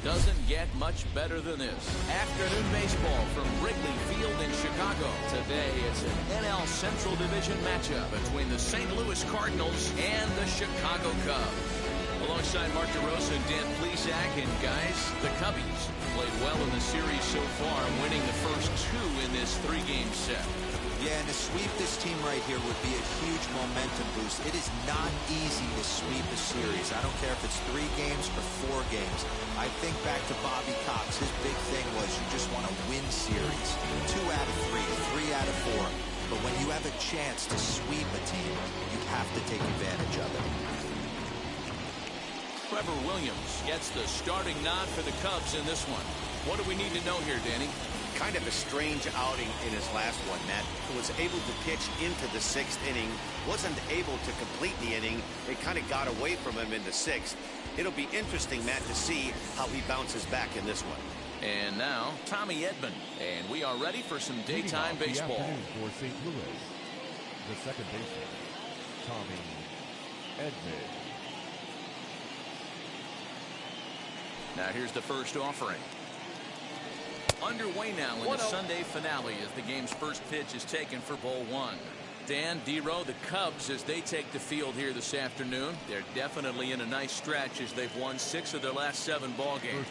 Doesn't get much better than this. Afternoon baseball from Wrigley Field in Chicago. Today, it's an NL Central Division matchup between the St. Louis Cardinals and the Chicago Cubs. Alongside Mark DeRosa and Dan Plesac, and guys, the Cubbies played well in the series so far, winning the first two in this three-game set. Yeah, and to sweep this team right here would be a huge momentum boost. It is not easy to sweep a series. I don't care if it's 3 games or 4 games. I think back to Bobby Cox. His big thing was you just want to win series. 2 out of 3, 3 out of 4. But when you have a chance to sweep a team, you have to take advantage of it. Trevor Williams gets the starting nod for the Cubs in this one. What do we need to know here, Danny? Kind of a strange outing in his last one, Matt. He was able to pitch into the 6th inning, wasn't able to complete the inning. It kind of got away from him in the 6th. It'll be interesting, Matt, to see how he bounces back in this one. And now, Tommy Edman. And we are ready for some daytime baseball. For St. Louis, the second baseman, Tommy Edman. Now here's the first offering. Underway now in the Sunday finale as the game's first pitch is taken for ball 1. Dan, D-Row, the Cubs, as they take the field here this afternoon, they're definitely in a nice stretch as they've won 6 of their last 7 ball games.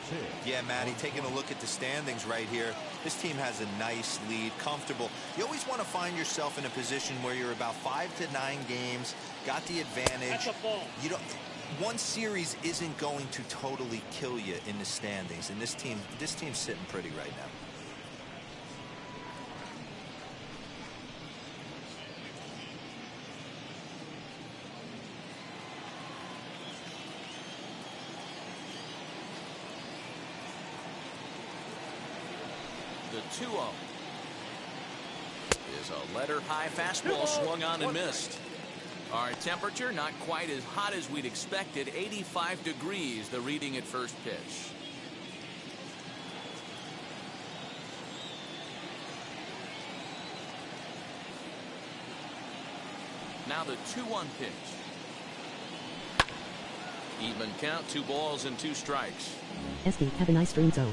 Yeah, Matty, taking a look at the standings right here, this team has a nice lead, comfortable. You always want to find yourself in a position where you're about 5 to 9 games, got the advantage. You don't. One series isn't going to totally kill you in the standings, and this team's sitting pretty right now. The 2-0 is a letter-high fastball swung on and missed. Our temperature not quite as hot as we'd expected. 85 degrees, the reading at first pitch. Now the 2-1 pitch. Even count, 2 balls and 2 strikes. SD, have a nice dream, so.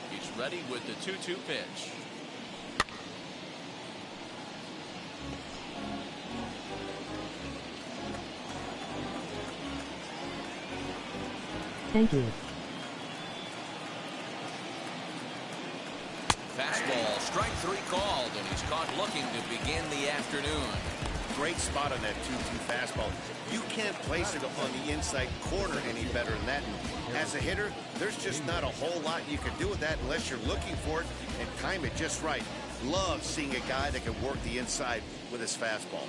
He's ready with the 2-2 pitch. Thank you. Fastball, strike 3 called, and he's caught looking to begin the afternoon. Great spot on that 2-2 fastball. You can't place it on the inside corner any better than that. And as a hitter, there's just not a whole lot you can do with that unless you're looking for it and time it just right. Love seeing a guy that can work the inside with his fastball.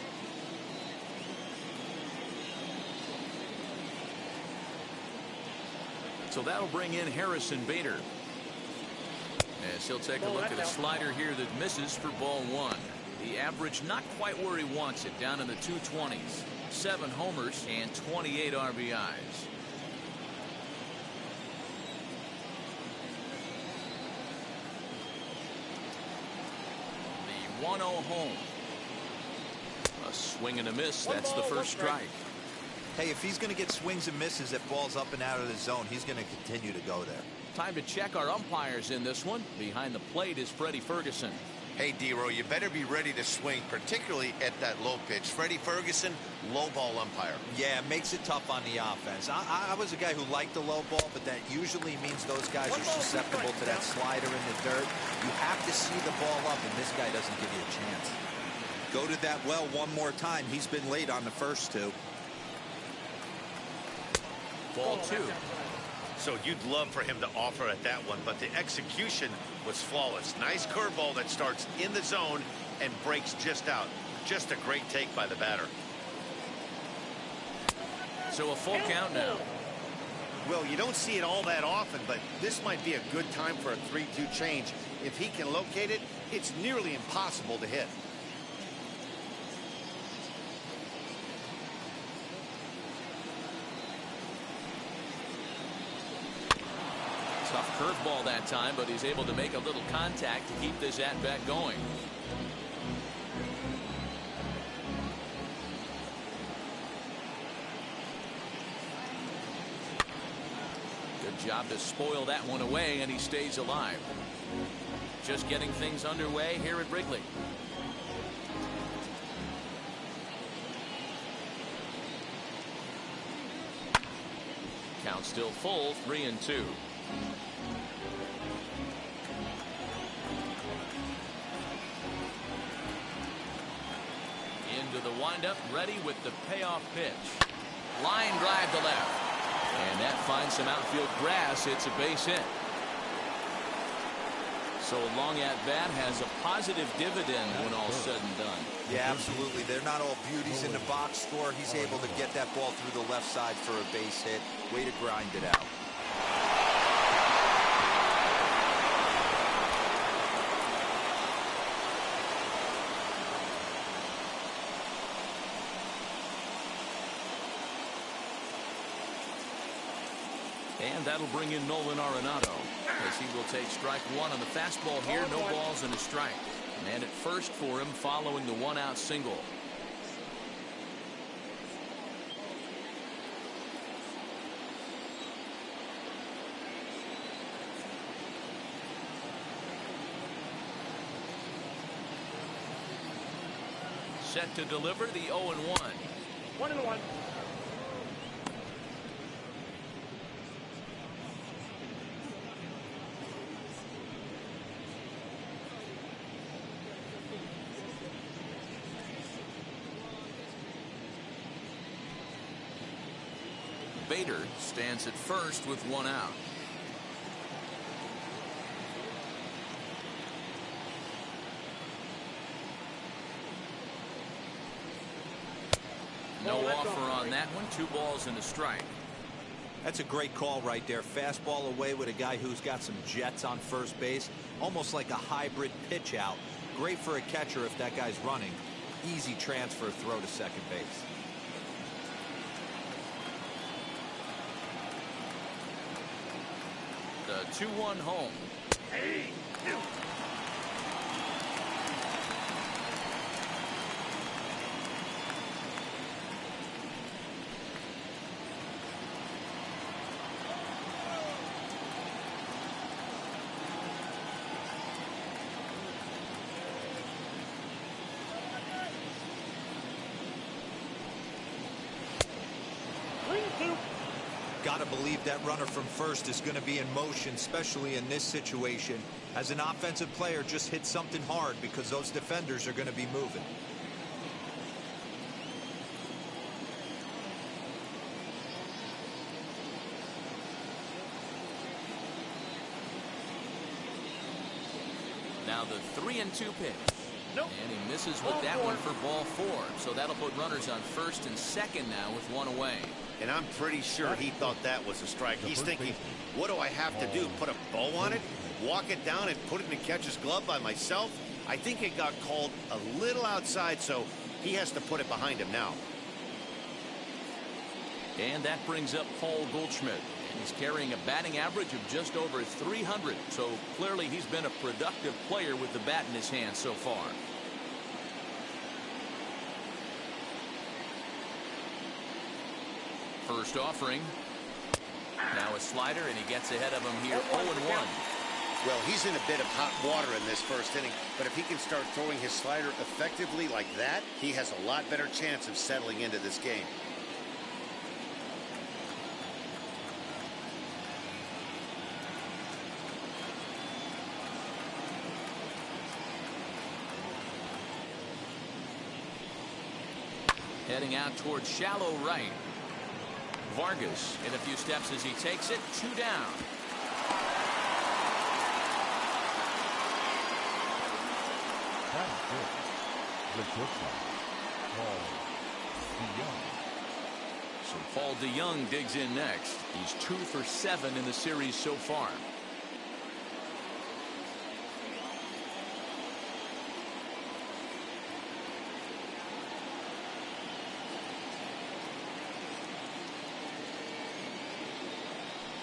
So that'll bring in Harrison Bader. As he'll take a look at a slider here that misses for ball 1. The average not quite where he wants it, down in the 220s. 7 homers and 28 RBIs. The 1-0 home. A swing and a miss. That's the first strike. Hey, if he's going to get swings and misses at balls up and out of the zone, he's going to continue to go there. Time to check our umpires in this one. Behind the plate is Freddie Ferguson. Hey, D-Row, you better be ready to swing, particularly at that low pitch. Freddie Ferguson, low ball umpire. Yeah, it makes it tough on the offense. I was a guy who liked the low ball, but that usually means those guys are susceptible to that slider in the dirt. You have to see the ball up, and this guy doesn't give you a chance. Go to that well one more time. He's been late on the first 2. Ball 2. So you'd love for him to offer at that one, but the execution was flawless. Nice curveball that starts in the zone and breaks just out. Just a great take by the batter. So a full count now. Well, you don't see it all that often, but this might be a good time for a 3-2 change. If he can locate it, it's nearly impossible to hit. Tough curveball that time, but he's able to make a little contact to keep this at-bat going. Job to spoil that one away, and he stays alive. Just getting things underway here at Wrigley. Count still full, 3-2. Into the windup, ready with the payoff pitch. Line drive to left. And that finds some outfield grass. It's a base hit. So a long at bat has a positive dividend when all's said and done. Yeah, absolutely. They're not all beauties in the box score. He's able to get that ball through the left side for a base hit. Way to grind it out. And that'll bring in Nolan Arenado, as he will take strike one on the fastball here. No balls and a strike. Man at first for him following the one-out single. Set to deliver the 0-1. 1-1. Bader stands at first with one out. No offer on that one. 2 balls and a strike. That's a great call right there. Fastball away with a guy who's got some jets on first base. Almost like a hybrid pitch out. Great for a catcher if that guy's running. Easy transfer throw to second base. The 2-1 home. Gotta believe that runner from first is going to be in motion, especially in this situation. As an offensive player, just hit something hard because those defenders are going to be moving. Now the 3-2 pitch. Nope. And he misses with that one for ball 4. So that'll put runners on first and second now with one away. And I'm pretty sure he thought that was a strike. He's thinking, what do I have to do? Put a bow on it? Walk it down and put it in the catcher's glove by myself? I think it got called a little outside, so he has to put it behind him now. And that brings up Paul Goldschmidt. He's carrying a batting average of just over 300. So clearly he's been a productive player with the bat in his hand so far. First offering. Now a slider, and he gets ahead of him here. 0-1. Well, he's in a bit of hot water in this first inning, but if he can start throwing his slider effectively like that, he has a lot better chance of settling into this game. Heading out towards shallow right. Vargas in a few steps as he takes it. 2 down. The shortstop, Paul DeYoung. So Paul DeYoung digs in next. He's 2 for 7 in the series so far.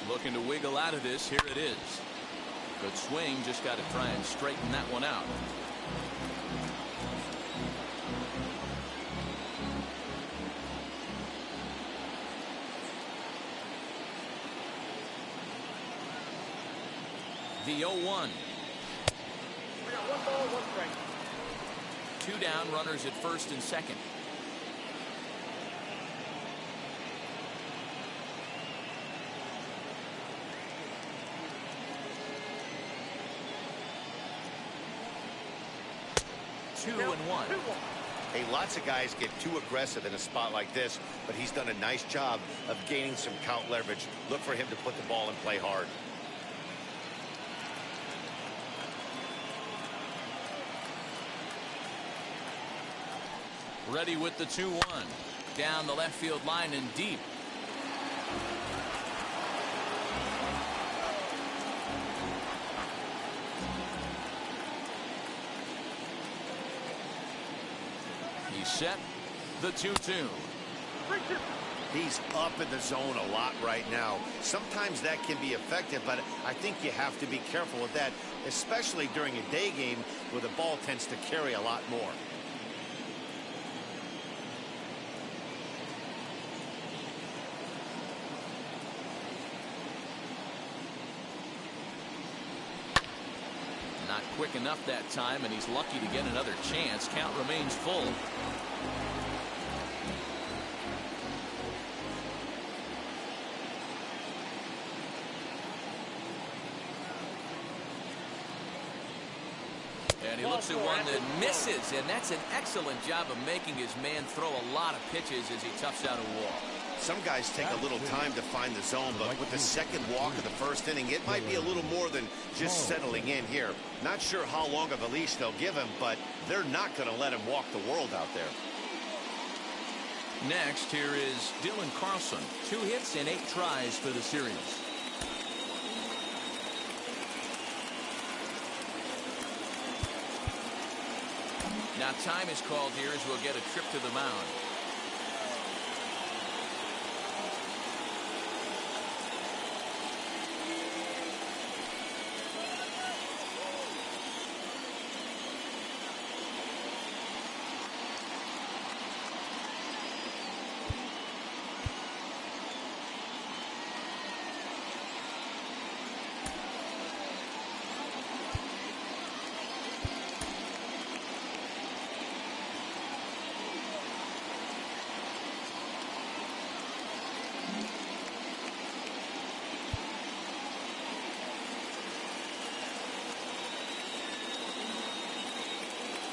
Looking to wiggle out of this. Here it is. Good swing. Just got to try and straighten that one out. The 0-1. 2 down, runners at first and second. Two and one. Hey, lots of guys get too aggressive in a spot like this, but he's done a nice job of gaining some count leverage. Look for him to put the ball in play hard. Ready with the 2-1. Down the left field line and deep. He's set. The 2-2. He's up in the zone a lot right now. Sometimes that can be effective, but I think you have to be careful with that, especially during a day game where the ball tends to carry a lot more. Not quick enough that time, and he's lucky to get another chance. Count remains full. And he looks at one that misses, and that's an excellent job of making his man throw a lot of pitches as he toughs out a wall. Some guys take a little time to find the zone, but with the second walk of the first inning, it might be a little more than just settling in here. Not sure how long of a leash they'll give him, but they're not going to let him walk the world out there. Next, here is Dylan Carlson. 2 hits and 8 tries for the series. Now time is called here as we'll get a trip to the mound.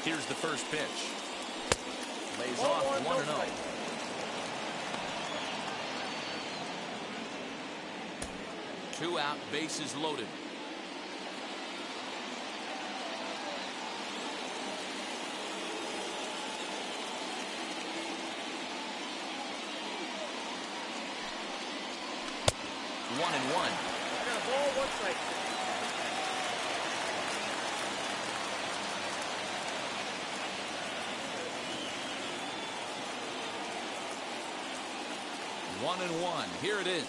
Here's the first pitch. Lays off 1-0. Two out, bases loaded. One and one. Ball, 1 strike. One and one. Here it is.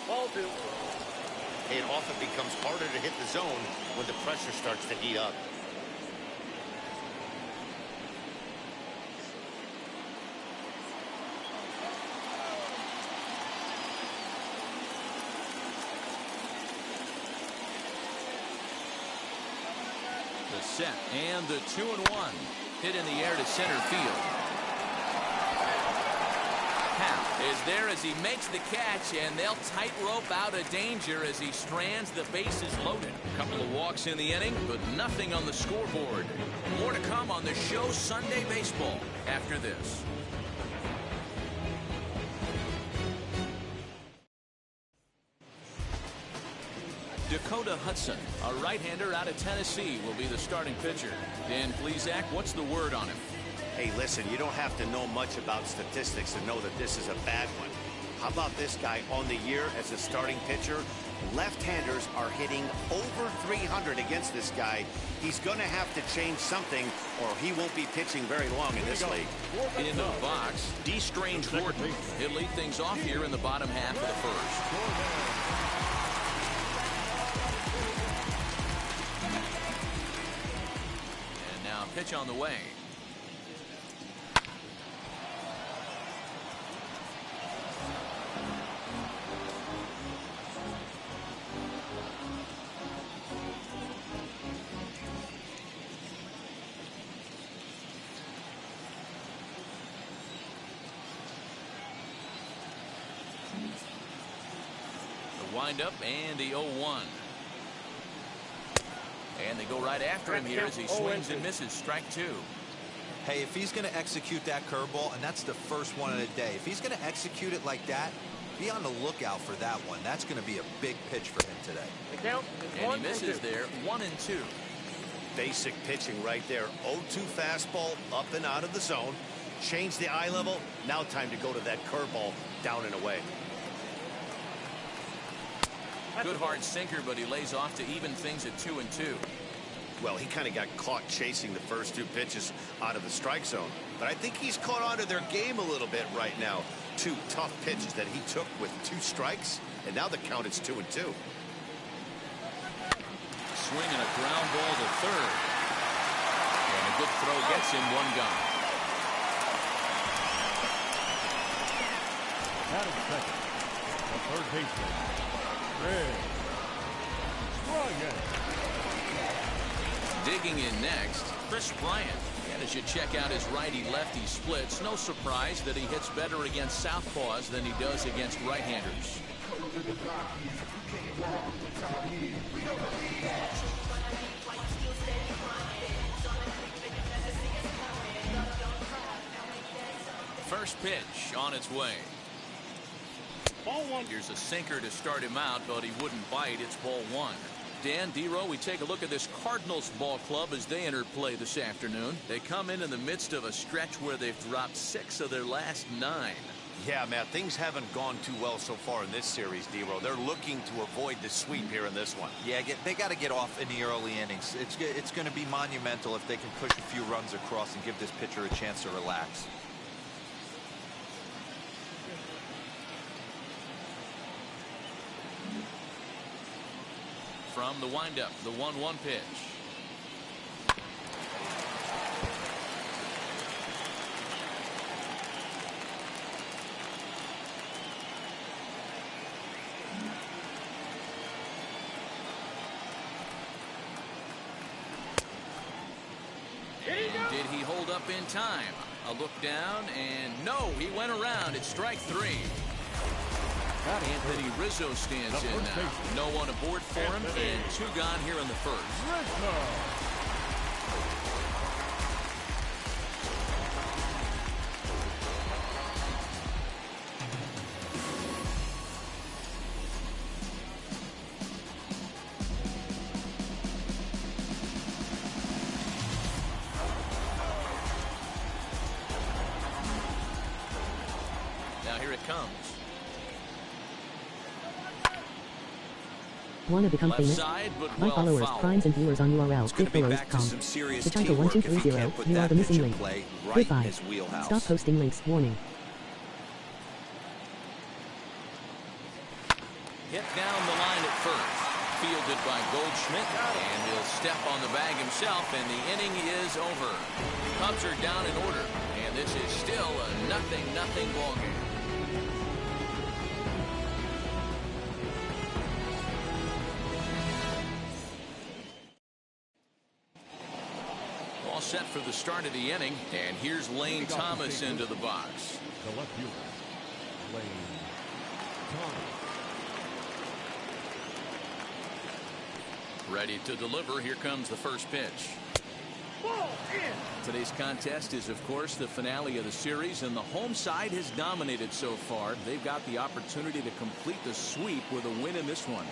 Ball 2. It often becomes harder to hit the zone when the pressure starts to heat up. The set and the 2-1. Hit in the air to center field. Is there as he makes the catch, and they'll tightrope out of danger as he strands the bases loaded. A couple of walks in the inning, but nothing on the scoreboard. More to come on the show Sunday Baseball after this. Dakota Hudson, a right-hander out of Tennessee, will be the starting pitcher. Dan Plesac, what's the word on him? Hey, listen, you don't have to know much about statistics to know that this is a bad one. How about this guy on the year as a starting pitcher? Left-handers are hitting over 300 against this guy. He's going to have to change something, or he won't be pitching very long in this league. In the box, D. Strange Gordon. He'll lead things off here in the bottom half of the first. And now pitch on the way. windup and the 0-1. And they go right after him here as he swings and misses. Strike two. Hey, if he's going to execute that curveball, and that's the first one of the day, if he's going to execute it like that, be on the lookout for that one. That's going to be a big pitch for him today. The count is And 1 he misses there. 1-2. Basic pitching right there. 0-2 fastball up and out of the zone. Change the eye level. Now time to go to that curveball down and away. Good hard sinker, but he lays off to even things at 2-2. Well, he kind of got caught chasing the first two pitches out of the strike zone. But I think he's caught on to their game a little bit right now. Two tough pitches that he took with 2 strikes, and now the count is 2-2. Swinging a ground ball to third. And a good throw gets him 1 gone. Batting second, the third baseman, Red Bryant. Digging in next, Chris Bryant. And as you check out his righty-lefty splits, no surprise that he hits better against southpaws than he does against right-handers. First pitch on its way. Ball 1. Here's a sinker to start him out, but he wouldn't bite. It's ball 1. Dan, D-Row, we take a look at this Cardinals ball club as they enter play this afternoon. They come in the midst of a stretch where they've dropped 6 of their last 9. Yeah, Matt, things haven't gone too well so far in this series, D-Row. They're looking to avoid the sweep here in this one. Yeah, they got to get off in the early innings. It's going to be monumental if they can push a few runs across and give this pitcher a chance to relax. From the windup, the 1-1 pitch. And did he hold up in time? A look down, and no, he went around. It's strike 3. Anthony Rizzo stands in now. No one aboard for him, and 2 gone here in the first. Now here it comes. Want to become Left famous? side, but My well followers, fouled. primes, and viewers on URL It's going to be back to clickforrows.com. some serious Tachanka teamwork if he 1230, can't put you are that the missing pitch in link. play right in Goodbye. his wheelhouse. Stop posting links. Warning. Hit down the line at first. Fielded by Goldschmidt, and he'll step on the bag himself, and the inning is over. Cubs are down in order, and this is still a 0-0 ball game. All set for the start of the inning, and here's Lane Thomas into the box. The left fielder, Lane Thomas. Ready to deliver. Here comes the first pitch. Ball in. Today's contest is, of course, the finale of the series, and the home side has dominated so far. They've got the opportunity to complete the sweep with a win in this one.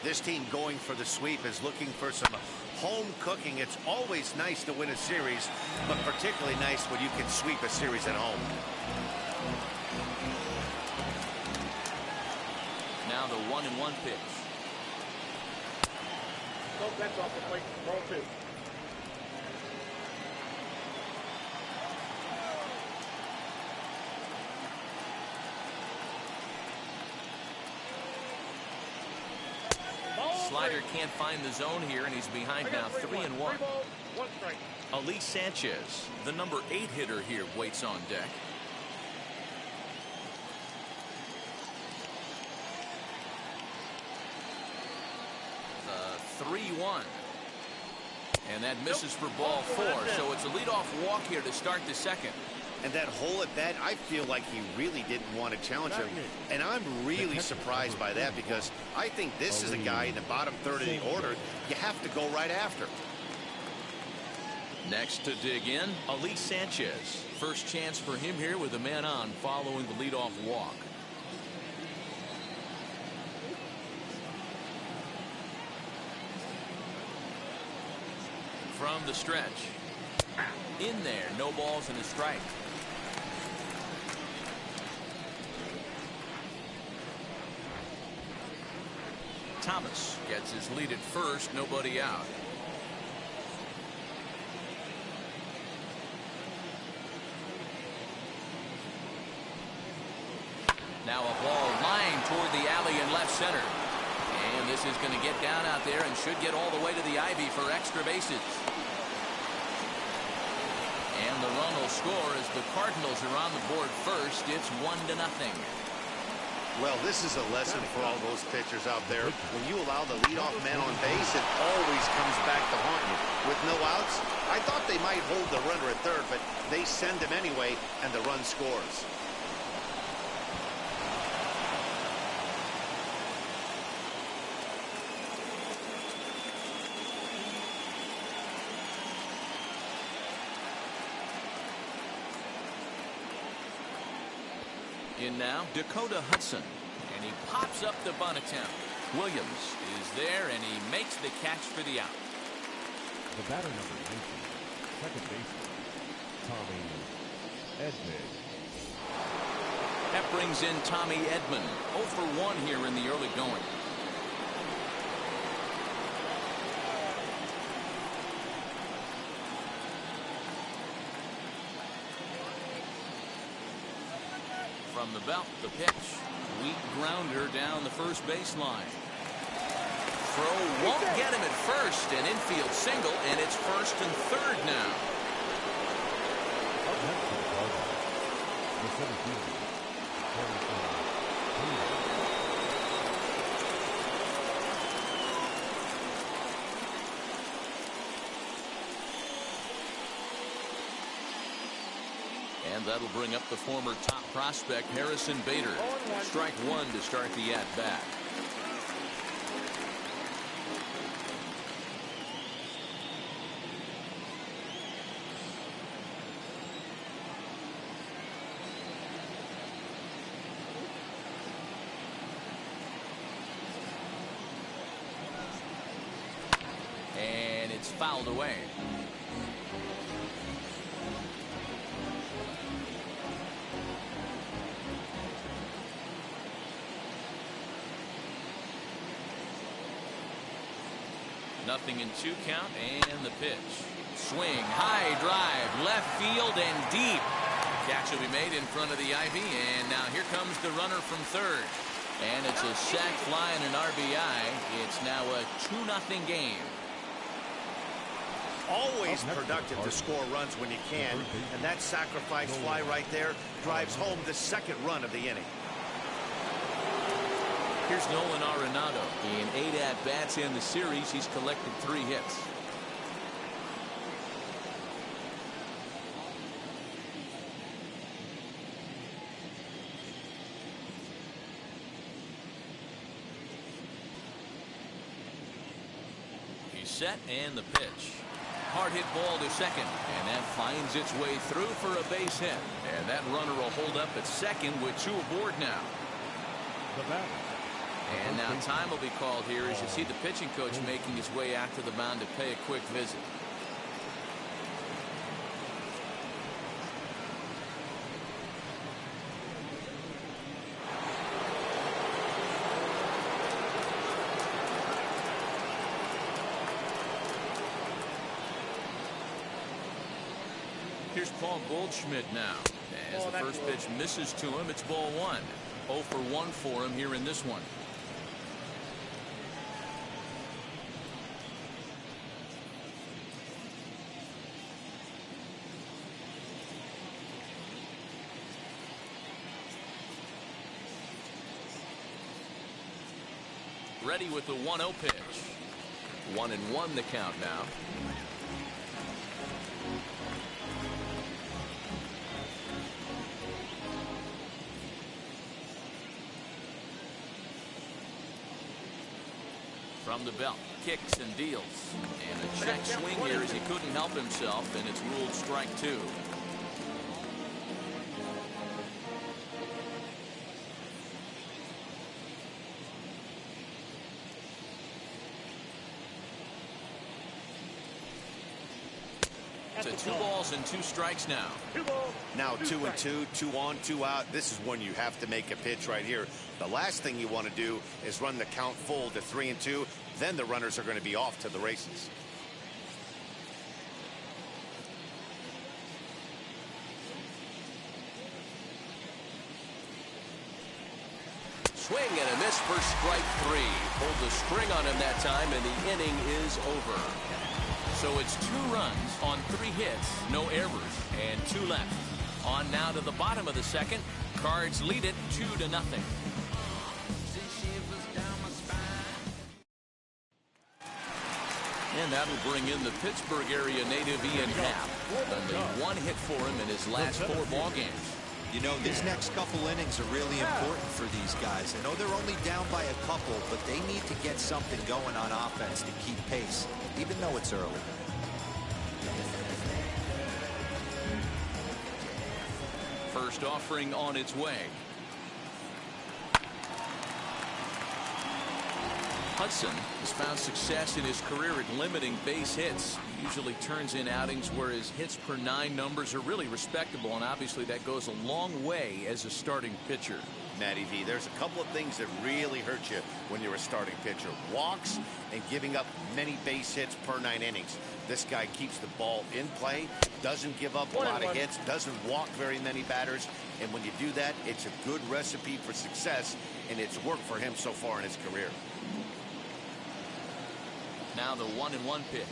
This team going for the sweep is looking for some home cooking. It's always nice to win a series, but particularly nice when you can sweep a series at home. Now the 1-1 pitch. Nope, that's off the plate. Ball 2. Slider can't find the zone here, and he's behind now 3-1. 3 balls, 1 strike. Ali Sanchez, the number 8 hitter here, waits on deck. The 3-1. And that misses for ball 4, so it's a leadoff walk here to start the second. And that hole at bat, I feel like he really didn't want to challenge him. And I'm really surprised by that, because I think this is a guy in the bottom third of the order you have to go right after. Next to dig in, Ali Sanchez. First chance for him here with a man on following the leadoff walk. From the stretch. In there, no balls and a strike. Thomas gets his lead at first, nobody out. Now a ball lined toward the alley in left center. And this is going to get down out there and should get all the way to the ivy for extra bases. And the run will score as the Cardinals are on the board first. It's 1-0. Well, this is a lesson for all those pitchers out there. When you allow the leadoff man on base, it always comes back to haunt you. With no outs, I thought they might hold the runner at third, but they send him anyway, and the run scores. In now, Dakota Hudson, and he pops up the bunt attempt. Williams is there, and he makes the catch for the out. The batter number 19, second baseman, Tommy Edman. That brings in Tommy Edman, 0 for 1 here in the early going. From the belt, the pitch. Weak grounder down the first baseline. Throw won't get him at first. An infield single, and it's first and third now. Up next for the Cardinals, the 17th, And that'll bring up the former top prospect, Harrison Bader. Strike one to start the at-bat. And it's fouled away. Nothing in 2 count, and the pitch. Swing, high drive, left field and deep. Catch will be made in front of the ivy, and now here comes the runner from third. And it's a sac fly and an RBI. It's now a 2-0 game. Always productive to score runs when you can, and that sacrifice fly right there drives home the second run of the inning. Here's Nolan Arenado. In 8 at-bats in the series, he's collected 3 hits. He's set, and the pitch. Hard hit ball to second, and that finds its way through for a base hit. And that runner will hold up at second with 2 aboard now. the batter. And now time will be called here as you see the pitching coach making his way out to the mound to pay a quick visit. Here's Paul Goldschmidt now. As the first pitch misses to him, it's ball 1. 0 for 1 for him here in this one. Ready with the 1-0 pitch. 1-1 the count now. From the belt, kicks and deals. And a check swing here as he couldn't help himself, and it's ruled strike 2. It's 2 balls and 2 strikes now. 2 balls. Now 2 and 2, 2 on, 2 out. This is when you have to make a pitch right here. The last thing you want to do is run the count full to 3 and 2. Then the runners are going to be off to the races. Swing and a miss for strike 3. Pulled the string on him that time, and the inning is over. So it's 2 runs on 3 hits, no errors, and 2 left. On now to the bottom of the second. Cards lead it 2-0. And that'll bring in the Pittsburgh area native Ian Happ. Only 1 hit for him in his last 4 ball games. You know, these next couple innings are really important for these guys. I know they're only down by a couple, but they need to get something going on offense to keep pace, even though it's early. First offering on its way. Hudson has found success in his career at limiting base hits. He usually turns in outings where his hits per 9 numbers are really respectable, and obviously that goes a long way as a starting pitcher. Matty V, there's a couple of things that really hurt you when you're a starting pitcher. Walks and giving up many base hits per 9 innings. This guy keeps the ball in play, doesn't give up a lot of hits, doesn't walk very many batters, and when you do that, it's a good recipe for success, and it's worked for him so far in his career. Now the 1-1 pitch.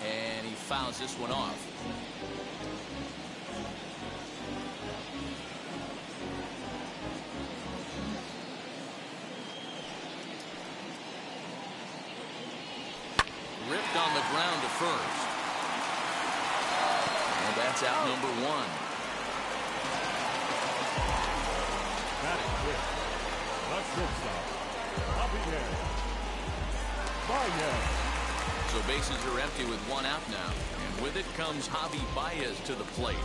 And he fouls this one off. Ripped on the ground to first. And that's out number 1. Batting quick. The shortstop. Javier Baez. So bases are empty with 1 out now. And with it comes Javi Baez to the plate.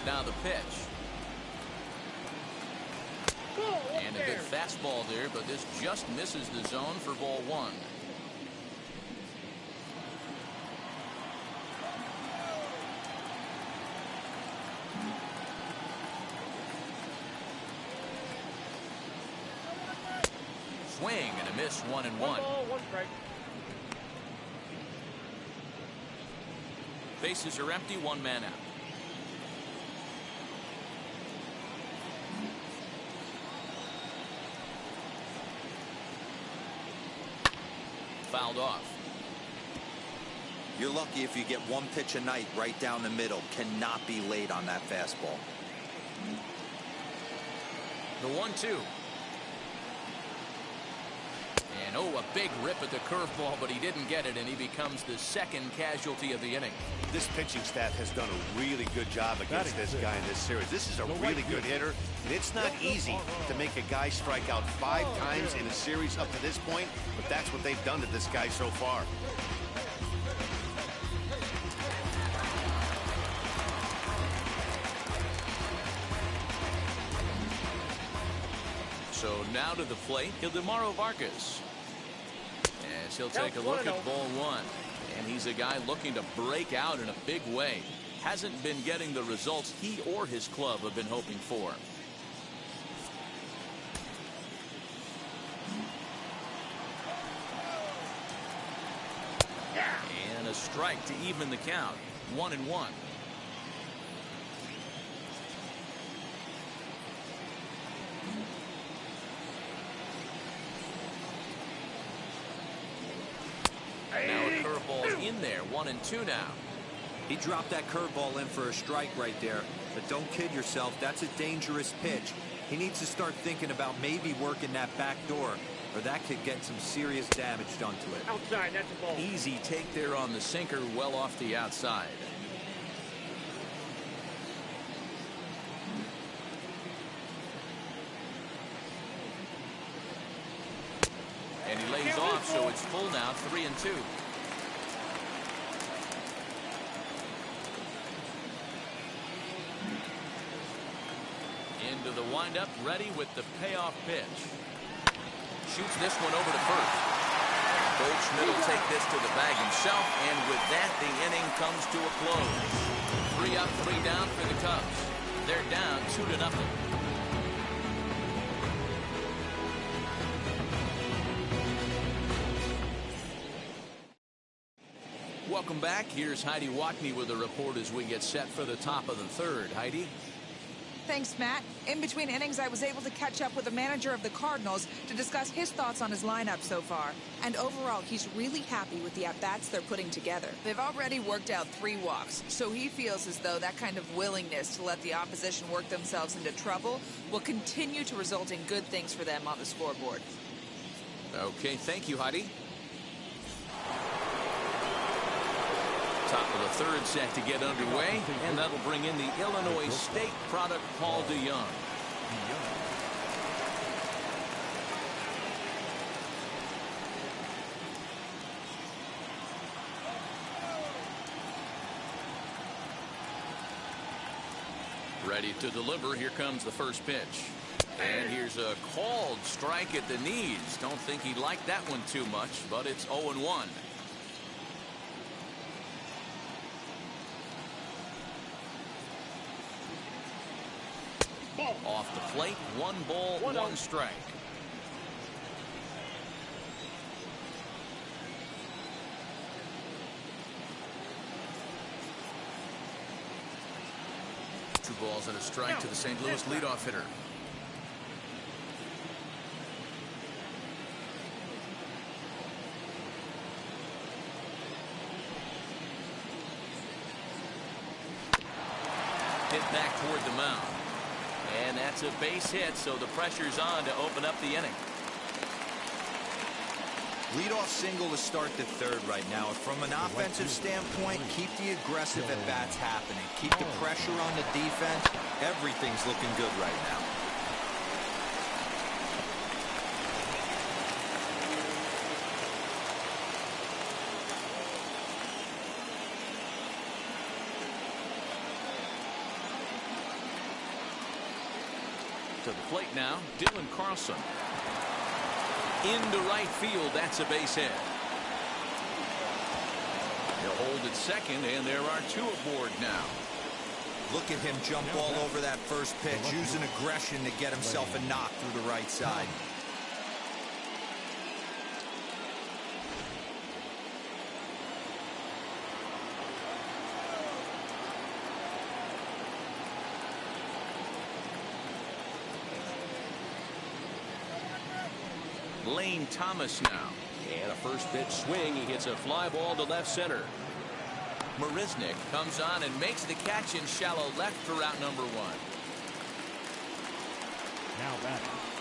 Now the pitch. And a good fastball there, but this just misses the zone for ball 1. Swing and a miss, 1-1. 1 ball, 1 strike. Bases are empty, 1 man out. Fouled off. You're lucky if you get 1 pitch a night right down the middle. Cannot be late on that fastball. The 1-2. And oh, a big rip at the curveball, but he didn't get it, and he becomes the 2nd casualty of the inning. This pitching staff has done a really good job against this guy in this series. This is a really good hitter, and it's not easy to make a guy strike out 5 times in a series up to this point, but that's what they've done to this guy so far. So now to the plate, Ildemaro Vargas. As he'll take a look at ball 1. And he's a guy looking to break out in a big way. Hasn't been getting the results he or his club have been hoping for. And a strike to even the count. 1-1. Now a curveball in there, 1-2 now. He dropped that curveball in for a strike right there. But don't kid yourself, that's a dangerous pitch. He needs to start thinking about maybe working that back door, or that could get some serious damage done to it. Outside, that's a ball. Easy take there on the sinker, well off the outside. And he lays off, so it's full now, 3-2. Into the windup, ready with the payoff pitch. Shoots this one over to first. Goldschmidt will take this to the bag himself, and with that, the inning comes to a close. 3 up, 3 down for the Cubs. They're down 2-0. Welcome back. Here's Heidi Watney with a report as we get set for the top of the third. Heidi? Thanks, Matt. In between innings, I was able to catch up with the manager of the Cardinals to discuss his thoughts on his lineup so far. And overall, he's really happy with the at-bats they're putting together. They've already worked out 3 walks, so he feels as though that kind of willingness to let the opposition work themselves into trouble will continue to result in good things for them on the scoreboard. Okay, thank you, Heidi. Top of the third set to get underway, and that'll bring in the Illinois State product, Paul DeYoung. Ready to deliver. Here comes the first pitch. And here's a called strike at the knees. Don't think he liked that one too much, but it's 0-1. Off the plate, 1 ball, 1 strike. Two balls and a strike to the St. Louis leadoff hitter. Hit back toward the mound. And that's a base hit, so the pressure's on to open up the inning. Leadoff single to start the third right now. From an offensive standpoint, keep the aggressive at-bats happening. Keep the pressure on the defense. Everything's looking good right now. To the plate now, Dylan Carlson. Into right field, that's a base hit. He'll hold at second, and there are 2 aboard now. Look at him jump all over that first pitch, using aggression to get himself a knock through the right side. Lane Thomas now. And a first pitch swing. He hits a fly ball to left center. Marisnick comes on and makes the catch in shallow left for route number 1.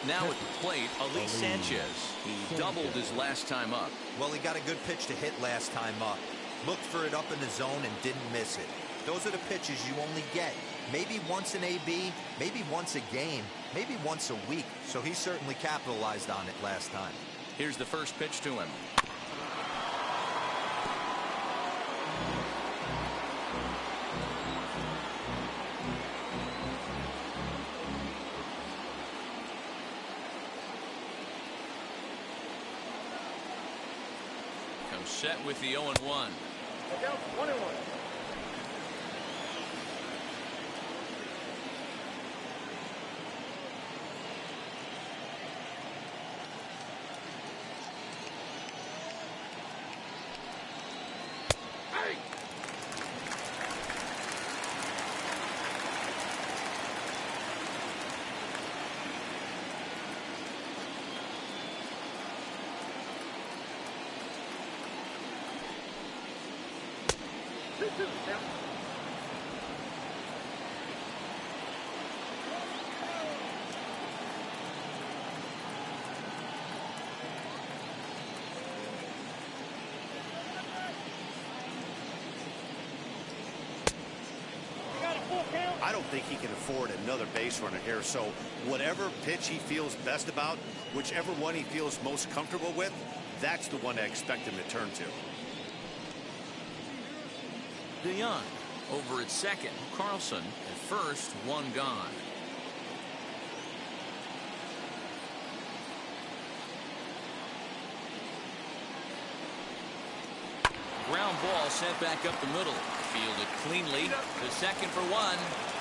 Now at the plate, Ali Sanchez. He doubled his last time up. Well, he got a good pitch to hit last time up. Looked for it up in the zone and didn't miss it. Those are the pitches you only get. Maybe once an AB, maybe once a game, maybe once a week. So he certainly capitalized on it last time. Here's the first pitch to him. Comes set with the 0-1. Look out, 1-1. I don't think he can afford another base runner here. So whatever pitch he feels best about, whichever one he feels most comfortable with, that's the one I expect him to turn to. DeYoung over at second. Carlson at first, one gone. Ground ball sent back up the middle. Fielded cleanly to second for one.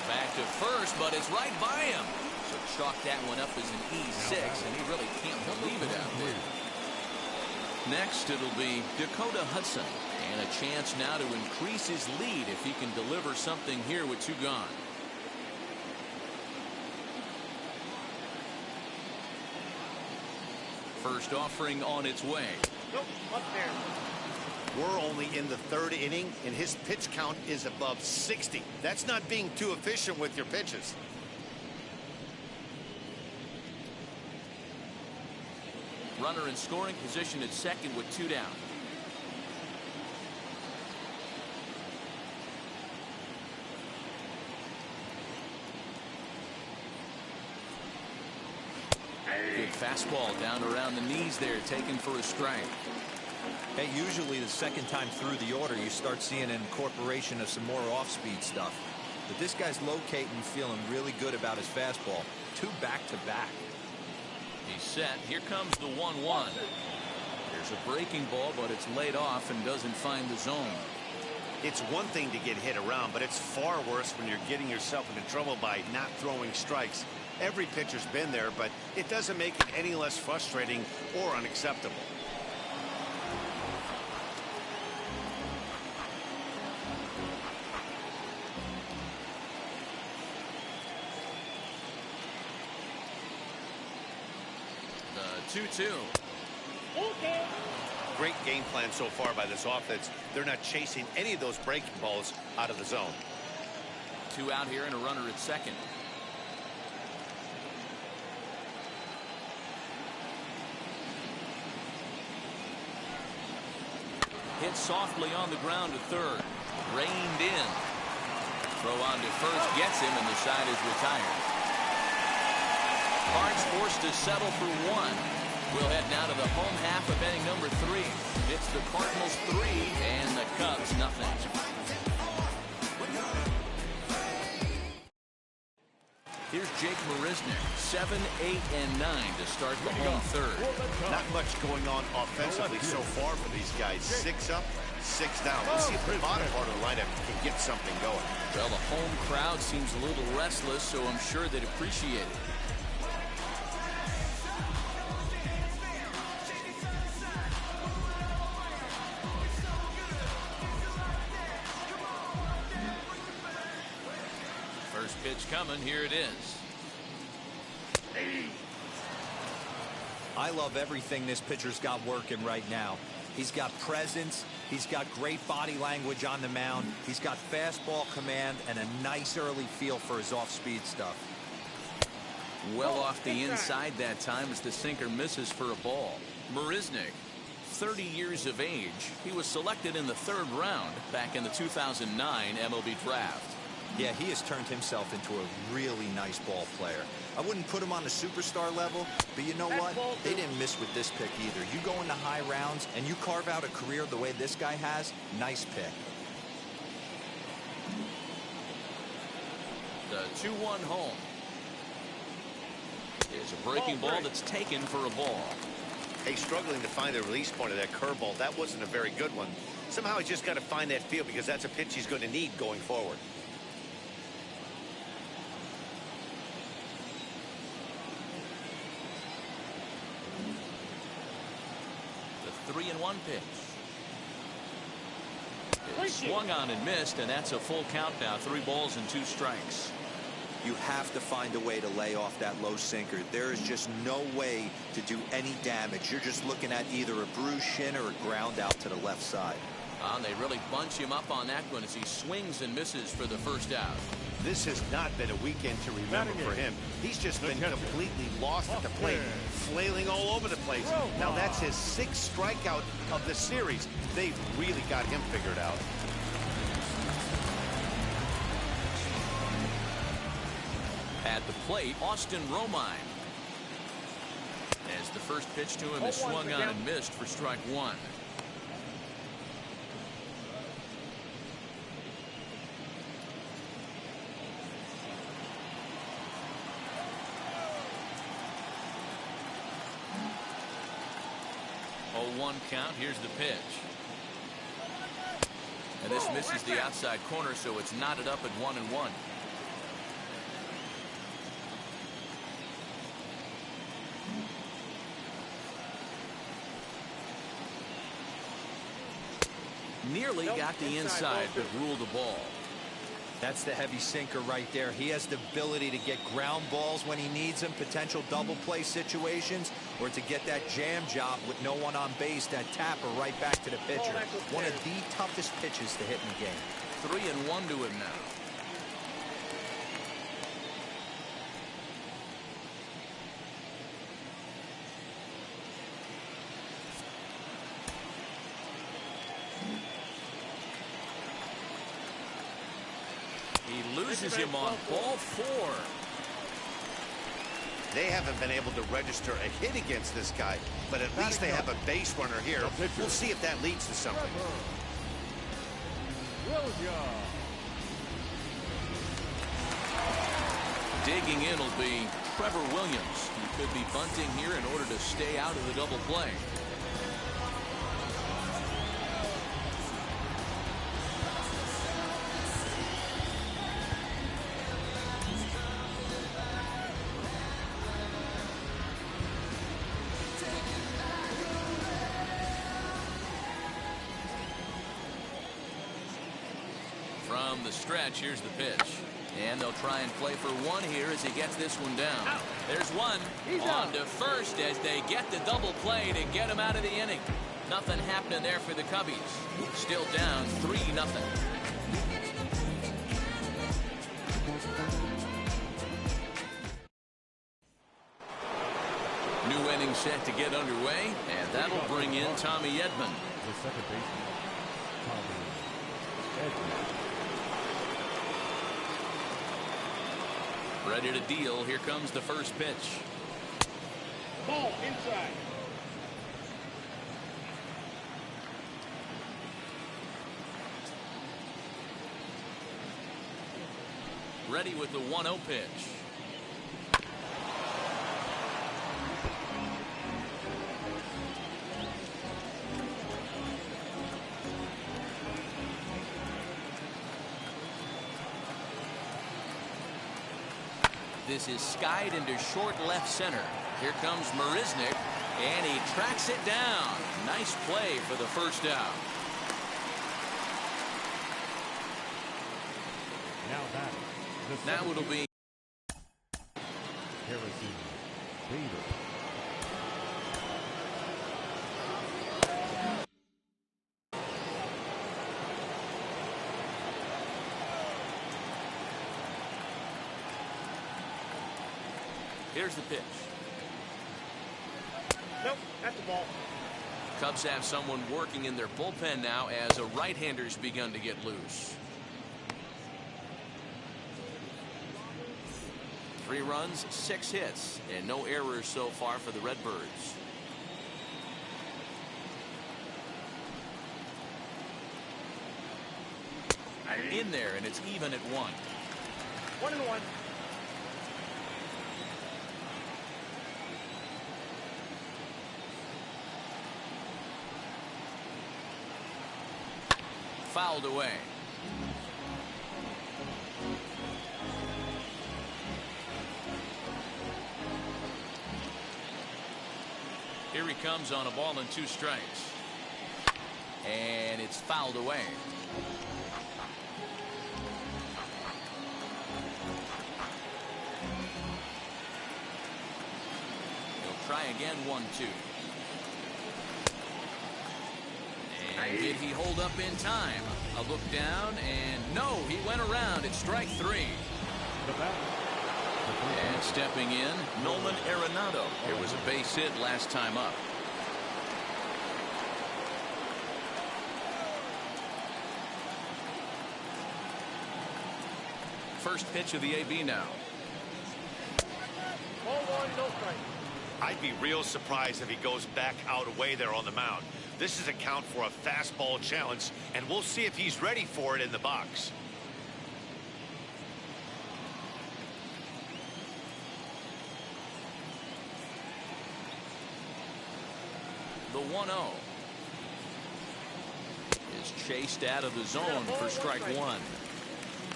Back to first, but it's right by him. So chalk that one up as an E6, and he really can't believe it out there. Next, it'll be Dakota Hudson. And a chance now to increase his lead if he can deliver something here with two gone. First offering on its way. Nope, up there. We're only in the third inning, and his pitch count is above 60. That's not being too efficient with your pitches. Runner in scoring position at second with two down. Good fastball down around the knees there, taken for a strike. Hey, usually the second time through the order, you start seeing an incorporation of some more off-speed stuff. But this guy's locating, feeling really good about his fastball. Two back-to-back. He's set. Here comes the 1-1. There's a breaking ball, but it's laid off and doesn't find the zone. It's one thing to get hit around, but it's far worse when you're getting yourself into trouble by not throwing strikes. Every pitcher's been there, but it doesn't make it any less frustrating or unacceptable. The 2-2. Okay. Great game plan so far by this offense. They're not chasing any of those breaking balls out of the zone. Two out here and a runner at second. Hit softly on the ground to third. Reined in. Throw on to first gets him, and the side is retired. Cards forced to settle for one. We'll head now to the home half of inning number 3. It's the Cardinals 3 and the Cubs nothing. Here's Jake Marisnick, 7, 8, and 9 to start the home third. Not much going on offensively so far for these guys. 6 up, 6 down. Let's see if the bottom part of the lineup can get something going. Well, the home crowd seems a little restless, so I'm sure they'd appreciate it. Pitch coming. Here it is. I love everything this pitcher's got working right now. He's got presence. He's got great body language on the mound. He's got fastball command and a nice early feel for his off-speed stuff. Well off the inside that time as the sinker misses for a ball. Marisnick, 30 years of age. He was selected in the 3rd round back in the 2009 MLB draft. Yeah, he has turned himself into a really nice ball player. I wouldn't put him on the superstar level, but you know what? They didn't miss with this pick either. You go into high rounds and you carve out a career the way this guy has, nice pick. The 2-1 home. Here's a breaking ball that's taken for a ball. Hey, struggling to find the release point of that curveball. That wasn't a very good one. Somehow he's just got to find that feel because that's a pitch he's going to need going forward. The 3-1 pitch. It swung on and missed, and that's a full count now. 3 balls and 2 strikes. You have to find a way to lay off that low sinker. There is just no way to do any damage. You're just looking at either a bruised shin or a ground out to the left side. And they really bunch him up on that one as he swings and misses for the first out. This has not been a weekend to remember for him. He's just been completely lost at the plate, flailing all over the place. Now that's his 6th strikeout of the series. They've really got him figured out. At the plate, Austin Romine. As the first pitch to him is swung on and missed for strike one. One count. Here's the pitch. And this misses the outside corner, so it's knotted up at 1-1. Nearly got the inside, but ruled the ball. That's the heavy sinker right there. He has the ability to get ground balls when he needs them, potential double play situations, or to get that jam job with no one on base, that tapper right back to the pitcher. One of the toughest pitches to hit in the game. 3-1 to him now. He loses him on ball 4. They haven't been able to register a hit against this guy, but at least they have a base runner here. We'll see if that leads to something. Digging in will be Trevor Williams. He could be bunting here in order to stay out of the double play. From the stretch, here's the pitch. And they'll try and play for one here as he gets this one down. There's one. On to first as they get the double play to get him out of the inning. Nothing happening there for the Cubbies. Still down 3-0. New inning set to get underway, and that'll bring in Tommy Edman. The second baseman, Tommy Edman. Ready to deal. Here comes the first pitch. Ball inside. Ready with the 1-0 pitch. This is skied into short left center. Here comes Marisnick, and he tracks it down. Nice play for the first out. Now it'll be Harrison Bader. Here's the pitch. Nope, that's the ball. Cubs have someone working in their bullpen now as a right-hander's begun to get loose. 3 runs, 6 hits, and no errors so far for the Redbirds. In there, and it's even at 1. 1-1. Fouled away. Here he comes on a ball and 2 strikes. And it's fouled away. He'll try again, 1-2. And did he hold up in time? A look down, and no, he went around. It's strike 3. And stepping in, Nolan Arenado. It was a base hit last time up. First pitch of the AB now. no strike. I'd be real surprised if he goes back out away there on the mound. This is a count for a fastball challenge, and we'll see if he's ready for it in the box. The 1-0 is chased out of the zone for strike one.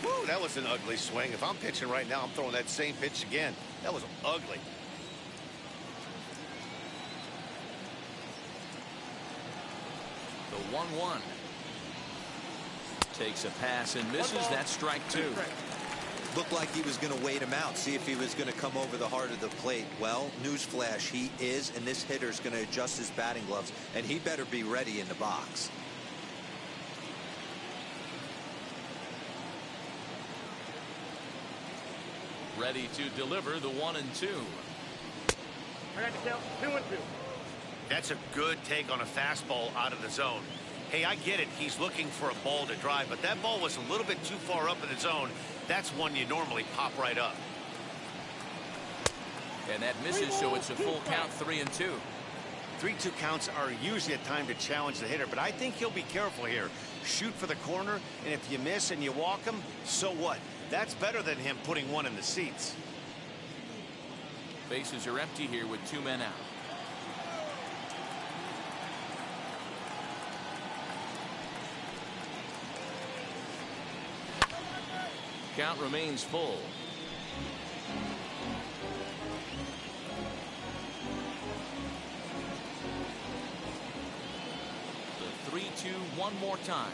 Woo, that was an ugly swing. If I'm pitching right now, I'm throwing that same pitch again. That was ugly. The 1-1 takes a pass and misses. That's strike two. Looked like he was going to wait him out, see if he was going to come over the heart of the plate. Well, newsflash, he is, and this hitter's going to adjust his batting gloves, and he better be ready in the box. Ready to deliver the 1-2. I got the count 2-2. That's a good take on a fastball out of the zone. Hey, I get it. He's looking for a ball to drive, but that ball was a little bit too far up in the zone. That's one you normally pop right up. And that misses, so it's a full count, 3-2. 3-2 counts are usually a time to challenge the hitter, but I think he'll be careful here. Shoot for the corner, and if you miss and you walk him, so what? That's better than him putting one in the seats. Bases are empty here with 2 men out. Count remains full. The 3-2 one more time.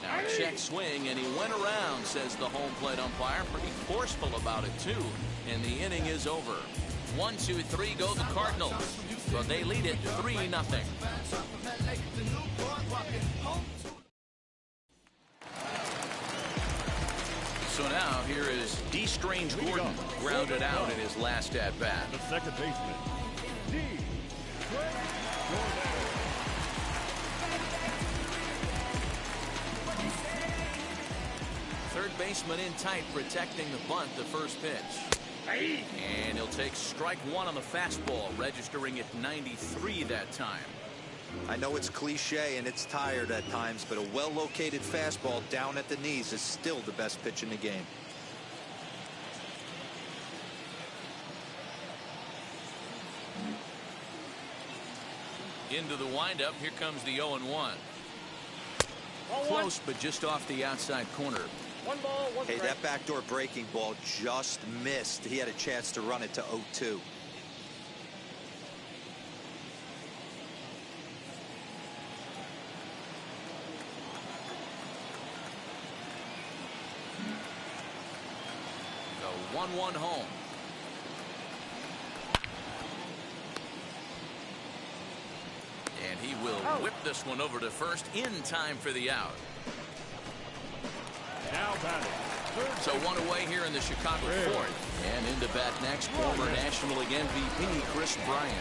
Now check swing, and he went around, says the home plate umpire. Pretty forceful about it, too. And the inning is over. 1, 2, 3 go the Cardinals. But they lead it 3-0. So now here is D. Strange Gordon, grounded out in his last at-bat. The second baseman, D. Strange Gordon. Third baseman in tight, protecting the bunt, the first pitch. And he'll take strike one on the fastball, registering at 93 that time. I know it's cliche and it's tired at times, but a well-located fastball down at the knees is still the best pitch in the game. Into the windup, here comes the 0-1. Close, but just off the outside corner. 1 ball, 1 Hey, strike. that backdoor breaking ball just missed. He had a chance to run it to 0-2. The 1-1 home. And he will whip this one over to first in time for the out. Now batting. So one away here in the Chicago fourth. And into bat next, former National League MVP Chris Bryant.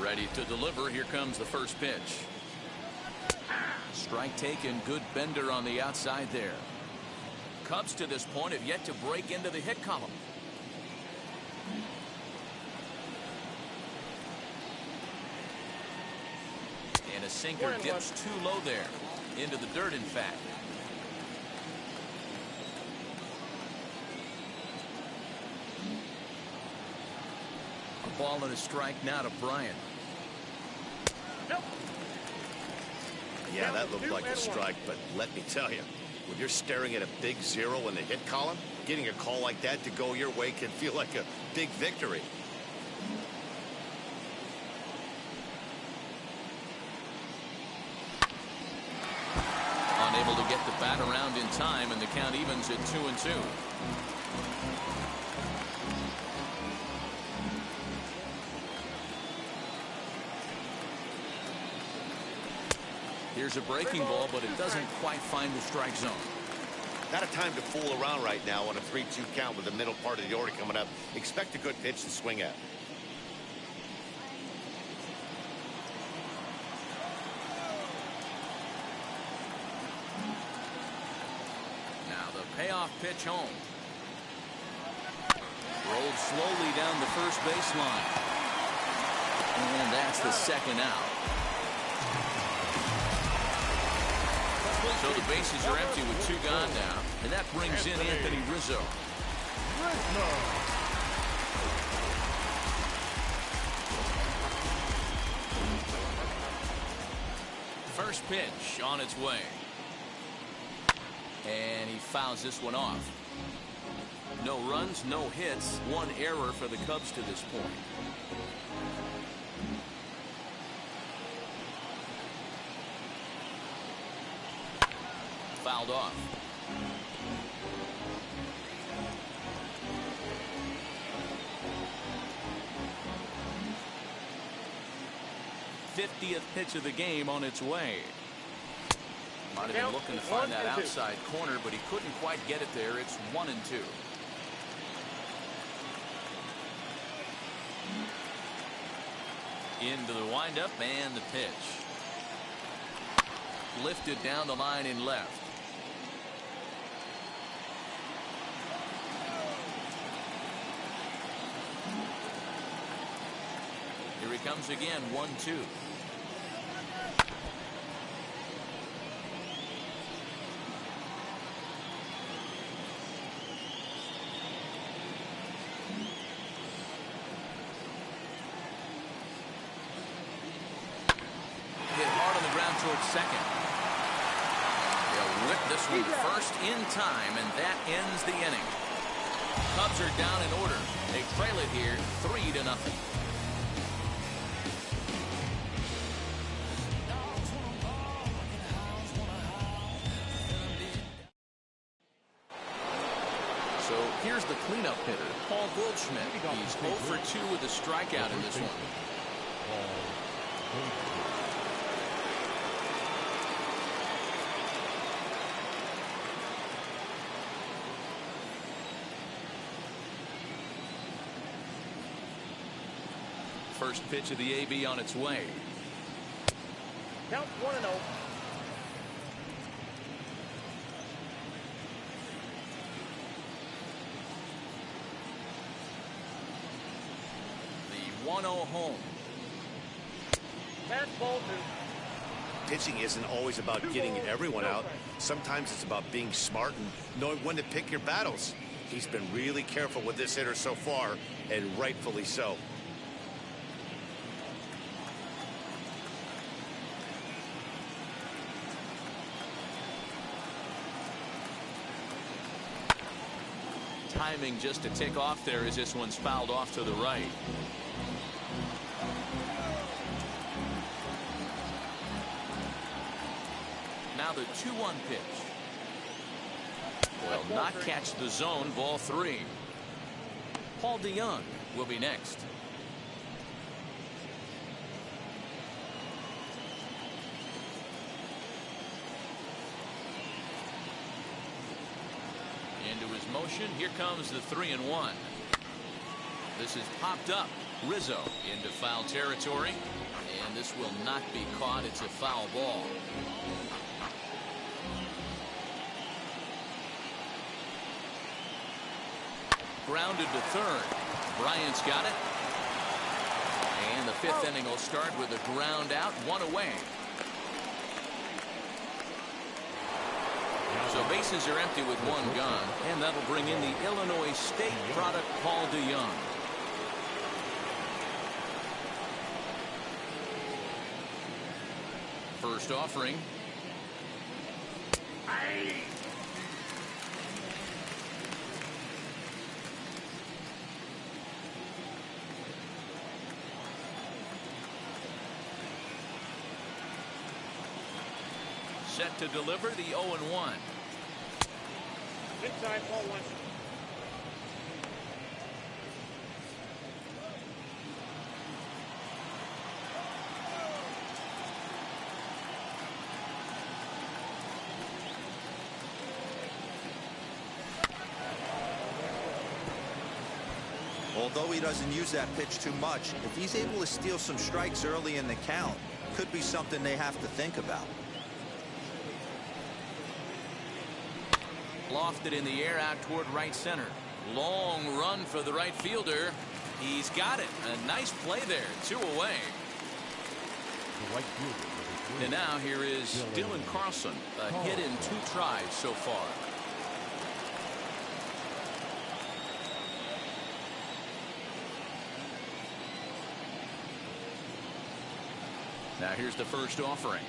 Ready to deliver. Here comes the first pitch. Strike taken. Good bender on the outside there. Cubs to this point have yet to break into the hit column. And a sinker dips too low there. Into the dirt, in fact. A ball and a strike now to Bryant. Yeah, that looked like a strike, but let me tell you, when you're staring at a big 0 in the hit column, getting a call like that to go your way can feel like a big victory. Unable to get the bat around in time, and the count evens at 2-2. Here's a breaking ball, but it doesn't quite find the strike zone. Not a time to fool around right now on a 3-2 count with the middle part of the order coming up. Expect a good pitch to swing at. leadoff pitch home. Rolled slowly down the first baseline. And that's the second out. So the bases are empty with 2 gone now. And that brings in Anthony Rizzo. First pitch on its way. And he fouls this one off. No runs, no hits, 1 error for the Cubs to this point. Fouled off. '50th pitch of the game on its way. Might have been looking to find that outside corner, but he couldn't quite get it there. It's 1-2. Into the windup and the pitch. Lifted down the line in left. Here he comes again, 1-2. Second. They'll whip this one to first in time, and that ends the inning. Cubs are down in order. They trail it here 3-0. So here's the cleanup hitter, Paul Goldschmidt. He's 0 for 2 with a strikeout in this one. First pitch of the AB on its way. Count 1-0. The 1-0 home. Fastball 2. Pitching isn't always about getting everyone out. Sometimes it's about being smart and knowing when to pick your battles. He's been really careful with this hitter so far, and rightfully so. Timing just to tick off there as this one's fouled off to the right. Now the 2-1 pitch. Will not catch the zone, ball 3. Paul DeYoung will be next. Into his motion. Here comes the 3-1. This is popped up. Rizzo into foul territory. And this will not be caught. It's a foul ball. Grounded to third. Bryant's got it. And the 5th inning will start with a ground out, 1 away. So bases are empty with 1 gone, and that'll bring in the Illinois State product, Paul DeYoung. First offering. Set to deliver the 0-1. Inside, ball 1. Although he doesn't use that pitch too much, if he's able to steal some strikes early in the count, could be something they have to think about. Lofted in the air out toward right center. Long run for the right fielder. He's got it. A nice play there. 2 away. The right fielder. And now here is Dylan Carlson. A hit in 2 tries so far. Now here's the first offering.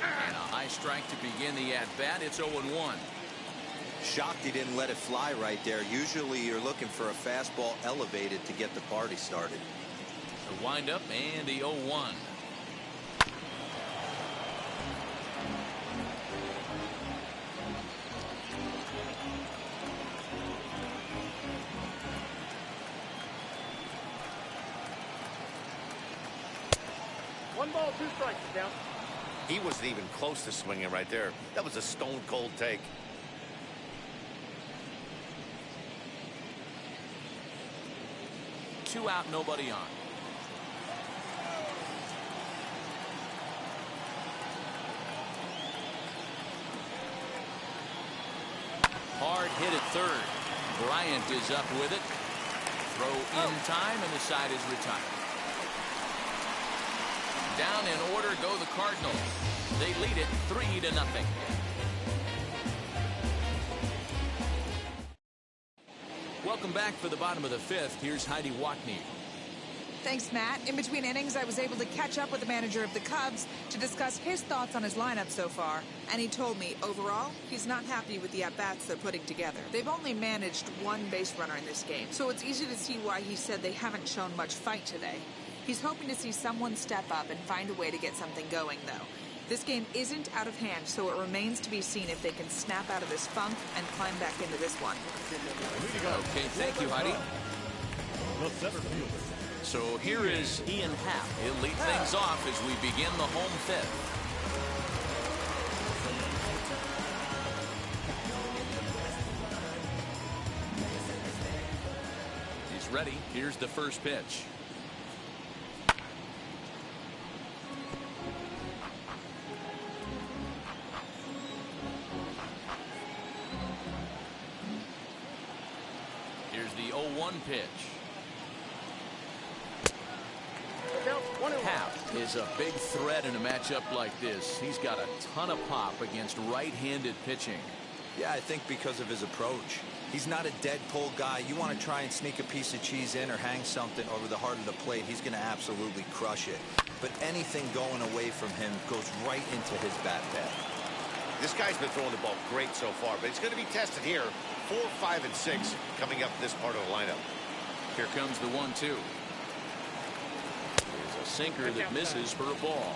And a high strike to begin the at-bat. It's 0-1. Shocked he didn't let it fly right there. Usually you're looking for a fastball elevated to get the party started. The windup and the 0-1. One ball, 2 strikes. Down. He wasn't even close to swinging right there. That was a stone cold take. Two out, nobody on. Hard hit at third. Bryant is up with it. Throw in time, and the side is retired. Down in order go the Cardinals. They lead it 3-0. Welcome back for the bottom of the 5th. Here's Heidi Watney. Thanks, Matt. In between innings, I was able to catch up with the manager of the Cubs to discuss his thoughts on his lineup so far. And he told me, overall, he's not happy with the at-bats they're putting together. They've only managed 1 base runner in this game, so it's easy to see why he said they haven't shown much fight today. He's hoping to see someone step up and find a way to get something going, though. This game isn't out of hand, so it remains to be seen if they can snap out of this funk and climb back into this one. Okay, thank you, Heidi. The center fielder. So here is Ian Happ. He'll lead things off as we begin the home 5th. He's ready. Here's the first pitch. Here's the 0-1 pitch. Happ is a big threat in a matchup like this. He's got a ton of pop against right-handed pitching. Yeah, I think because of his approach. He's not a dead pull guy. You want to try and sneak a piece of cheese in or hang something over the heart of the plate, he's going to absolutely crush it. But anything going away from him goes right into his bat pad. This guy's been throwing the ball great so far, but he's going to be tested here. 4, 5, and 6 coming up this part of the lineup. Here comes the 1-2. There's a sinker that misses for a ball.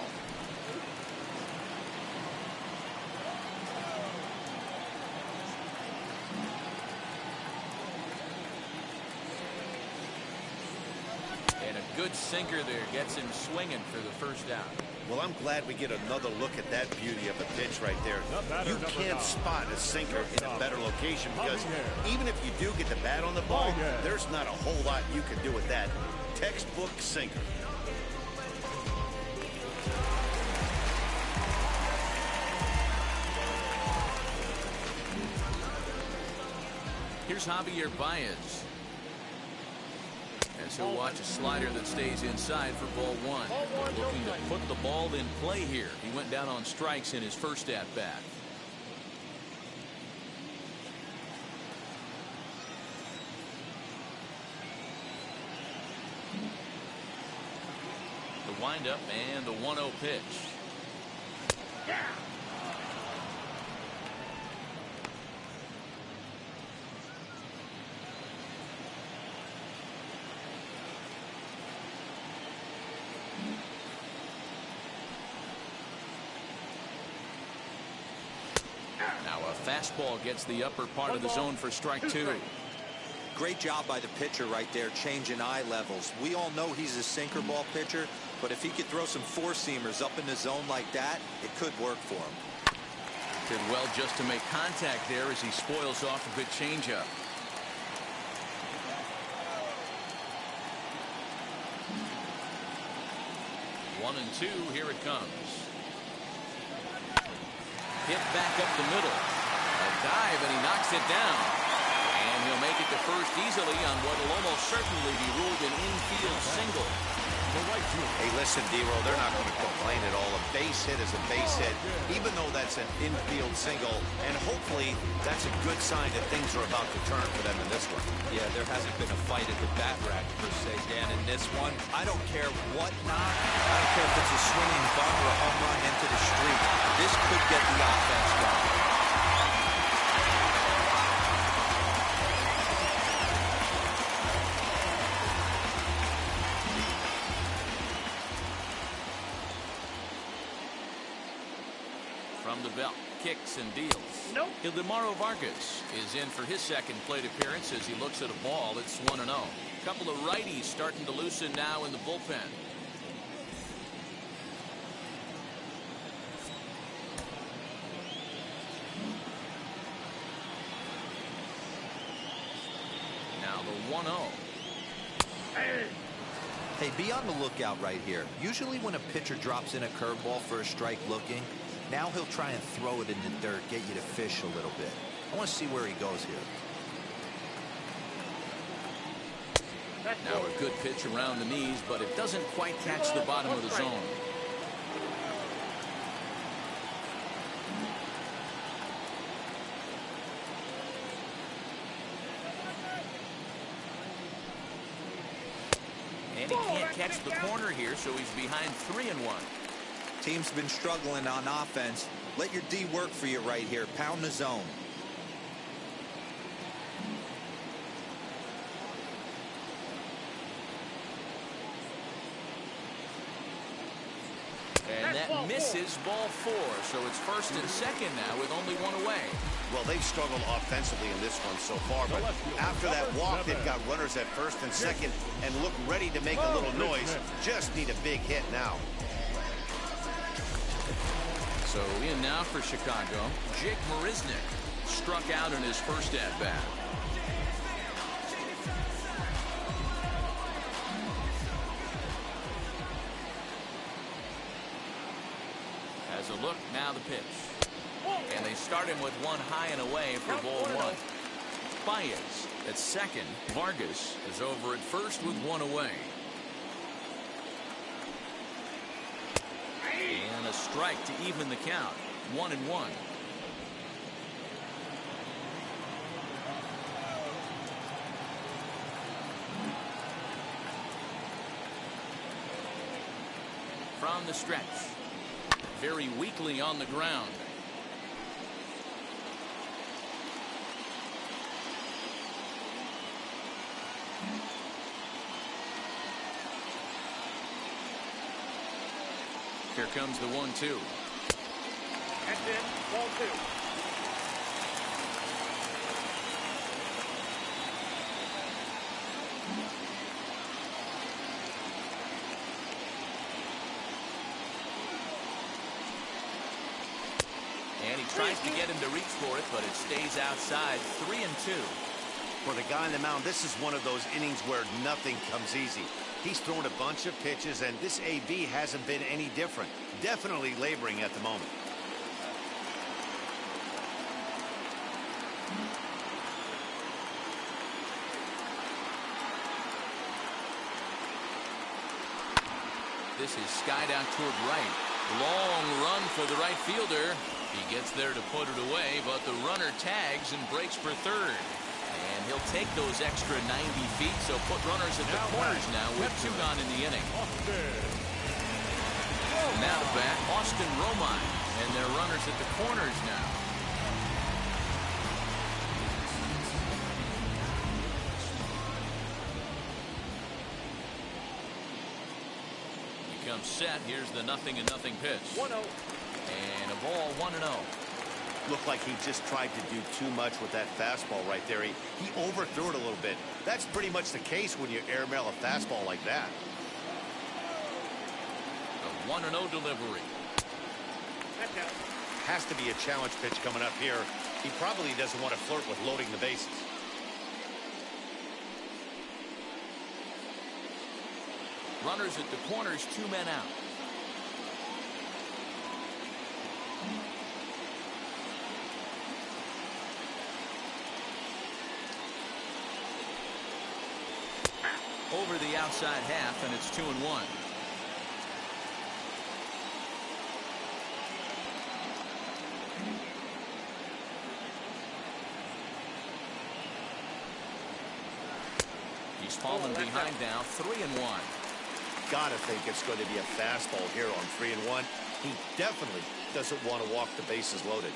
And a good sinker there gets him swinging for the first out. Well, I'm glad we get another look at that beauty of a pitch right there. You can't spot a sinker in a better location because even if you do get the bat on the ball, there's not a whole lot you can do with that. Textbook sinker. Here's Javier Baez. As he'll watch a slider that stays inside for ball 1. Looking to put the ball in play here. He went down on strikes in his first at-bat. The windup and the 1-0 pitch. Now a fastball gets the upper part of the zone for strike 2. Great job by the pitcher right there, changing eye levels. We all know he's a sinker ball pitcher, but if he could throw some four-seamers up in the zone like that, it could work for him. Did well just to make contact there as he spoils off a good changeup. One and two, here it comes. Hit back up the middle. A dive, and he knocks it down. And he'll make it to first easily on what will almost certainly be ruled an infield single. Hey, listen, D-Roll, they're not going to complain at all. A base hit is a base hit, even though that's an infield single. And hopefully that's a good sign that things are about to turn for them in this one. Yeah, there hasn't been a fight at the bat rack, per se, Dan. In this one, I don't care what knock. I don't care if it's a swinging bunt or a home run into the street. This could get the offense going. From the belt, kicks and deals. Nope. Ildemaro Vargas is in for his second plate appearance as he looks at a ball. It's 1-0. A couple of righties starting to loosen now in the bullpen. Now the 1-0. Hey, be on the lookout right here. Usually when a pitcher drops in a curveball for a strike looking, now he'll try and throw it in the dirt, get you to fish a little bit. I want to see where he goes here. Now a good pitch around the knees, but it doesn't quite catch the bottom of the zone. And he can't catch the corner here, so he's behind 3-1. Team's been struggling on offense. Let your D work for you right here. Pound the zone. And that misses ball 4, so it's first and second now with only one away. Well, they've struggled offensively in this one so far, but after that walk, they've got runners at first and second and look ready to make a little noise. Just need a big hit now. So in now for Chicago, Jake Marisnick struck out in his first at-bat. As a look, now the pitch. And they start him with one high and away for ball 1. Baez at second. Vargas is over at first with one away. And a strike to even the count. 1-1. From the stretch. Very weakly on the ground. Here comes the 1-2. That's it. Ball 2. And he tries to get him to reach for it, but it stays outside. 3-2. For the guy on the mound, this is one of those innings where nothing comes easy. He's thrown a bunch of pitches, and this AB hasn't been any different. Definitely laboring at the moment. This is skied out toward right. Long run for the right fielder. He gets there to put it away, but the runner tags and breaks for third. And he'll take those extra 90 feet, so put runners at the corners now with 2 gone in the inning. Now to bat, Austin Romine, and their runners at the corners now. He comes set. Here's the 0-0 pitch. 1-0. And a ball 1-0. Looked like he just tried to do too much with that fastball right there. He overthrew it a little bit. That's pretty much the case when you airmail a fastball like that. The 1-0 delivery. That's out. Has to be a challenge pitch coming up here. He probably doesn't want to flirt with loading the bases. Runners at the corners, 2 men out. over the outside half, and it's 2-1. He's fallen behind now, 3-1. Gotta think it's going to be a fastball here on 3-1. He definitely doesn't want to walk the bases loaded.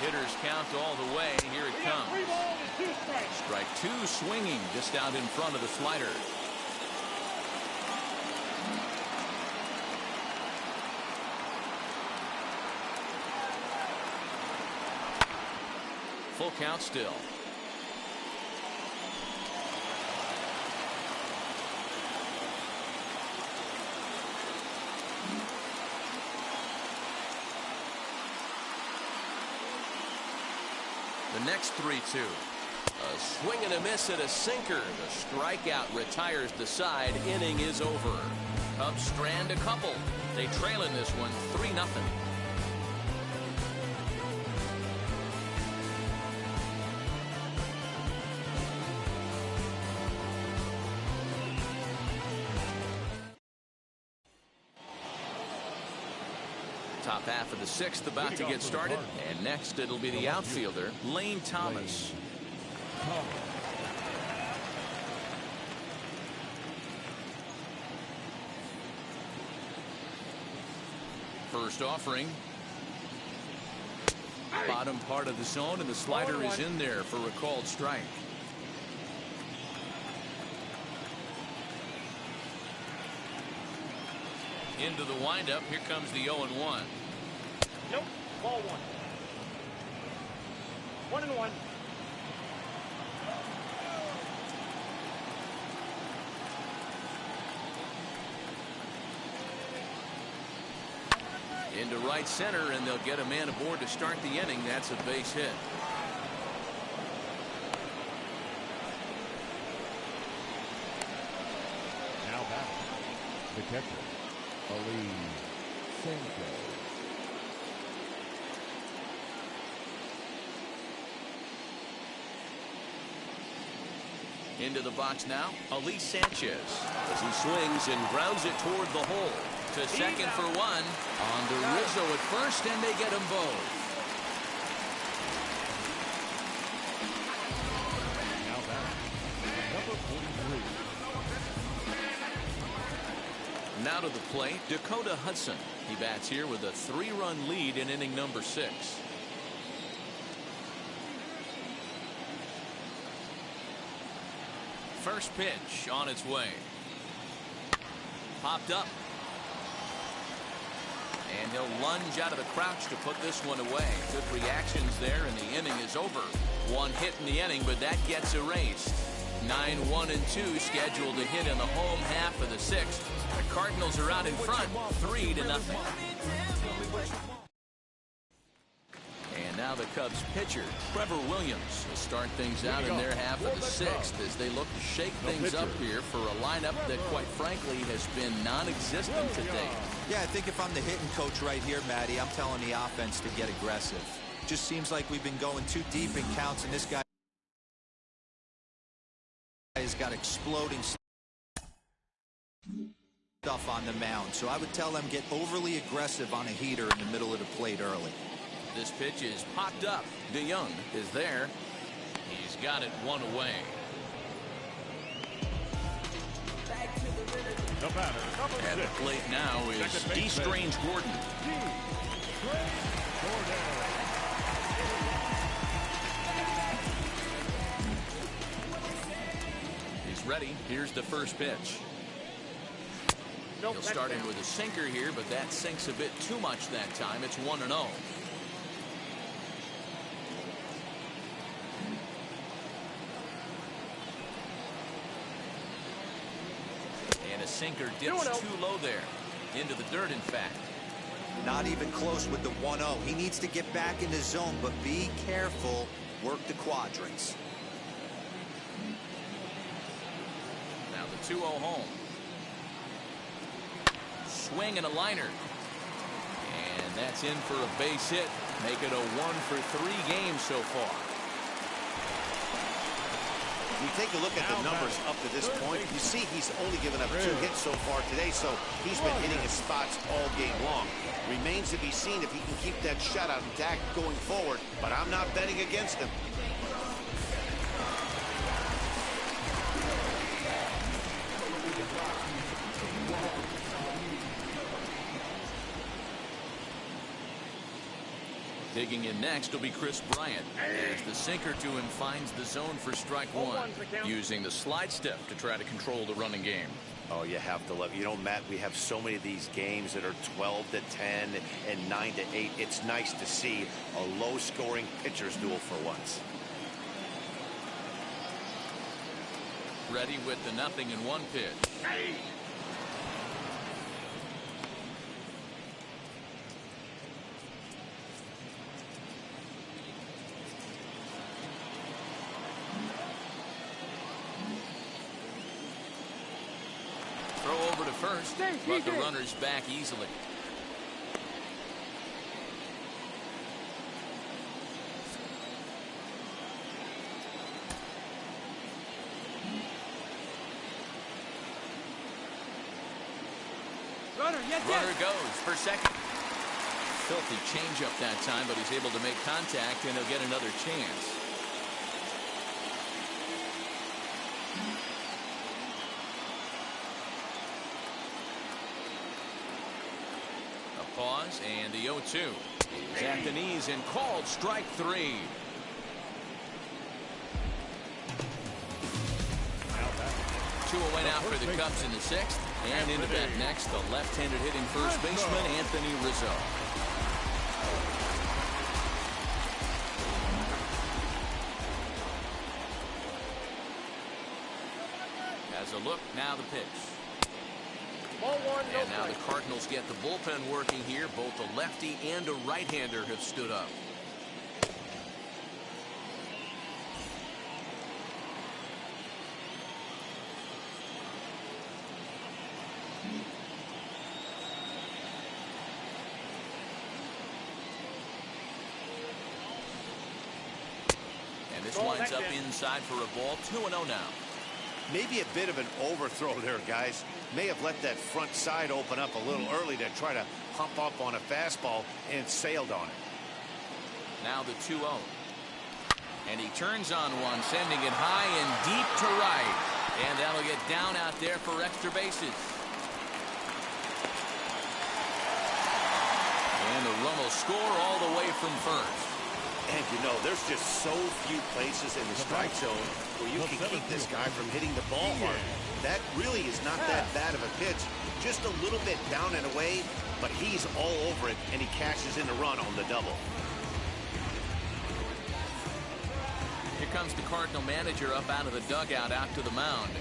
Hitters count all the way. Here it comes. 3 balls and 2 strikes. Strike 2 swinging just out in front of the slider. Full count still. The next 3-2. A swing and a miss at a sinker. The strikeout retires the side. Inning is over. Cubs strand a couple. They trail in this one 3-0. Top half of the 6th about to get started, and next it'll be the outfielder, Lane Thomas. First offering. Bottom part of the zone, and the slider is in there for a called strike. Into the windup. Here comes the 0-1. Nope. Ball 1. 1-1. Into right center, and they'll get a man aboard to start the inning. That's a base hit. Now back. The catcher, Ali Sanchez. Into the box now, Ali Sanchez, as he swings and grounds it toward the hole. To second for one. On to Rizzo at first, and they get them both. Now back. Number 43. Now to the plate, Dakota Hudson. He bats here with a 3-run lead in inning number 6. First pitch on its way. Popped up. And he'll lunge out of the crouch to put this one away. Good reactions there, and the inning is over. 1 hit in the inning, but that gets erased. 9-1-2 scheduled to hit in the home half of the 6th. The Cardinals are out in front, 3-0. And now the Cubs pitcher, Trevor Williams, will start things out in their half of the 6th as they look to shake things up here for a lineup that, quite frankly, has been non-existent to date. Yeah, I think if I'm the hitting coach right here, Matty, I'm telling the offense to get aggressive. Just seems like we've been going too deep in counts, and this guy has got exploding stuff on the mound. So I would tell them get overly aggressive on a heater in the middle of the plate early. This pitch is popped up. DeYoung is there. He's got it 1 away. The batter, number 6. At the plate now is D. Strange Gordon. He's ready. Here's the first pitch. Nope, He'll start in with a sinker here, but that sinks a bit too much that time. It's 1-0. And a sinker dips too low there. Into the dirt, in fact. Not even close with the 1-0. He needs to get back in the zone, but be careful. Work the quadrants. Now the 2-0 home. swing and a liner. And that's in for a base hit. Make it a 1-for-3 game so far. You take a look at the numbers up to this point. You see he's only given up 2 hits so far today, so he's been hitting his spots all game long. Remains to be seen if he can keep that shutout intact going forward, but I'm not betting against him. Digging in next will be Chris Bryant as the sinker to him finds the zone for strike one, using the slide step to try to control the running game. Oh, you have to love, you know, Matt, we have so many of these games that are 12-10 and 9-8. It's nice to see a low-scoring pitcher's duel for once. Ready with the 0-1 pitch. Throw over to first, but the runner's back easily. Runner goes for second. Filthy changeup that time, but he's able to make contact, and he'll get another chance. A pause, and the 0-2 is at the knees and called strike 3. Two away now for the Cubs in the 6th. And into bat next, the left-handed hitting first baseman, Anthony Rizzo. As a look, now the pitch. And now the Cardinals get the bullpen working here. Both a lefty and a right-hander have stood up. And this winds up inside for a ball. 2-0 now. Maybe a bit of an overthrow there, guys. May have let that front side open up a little early to try to pump up on a fastball and sailed on it. Now the 2-0. And he turns on one, sending it high and deep to right. And that'll get down out there for extra bases. And the run will score all the way from first. And you know, there's just so few places in the strike zone where you can keep this guy from hitting the ball hard. That really is not that bad of a pitch. Just a little bit down and away, but he's all over it, and he cashes in a run on the double. Here comes the Cardinal manager up out of the dugout out to the mound.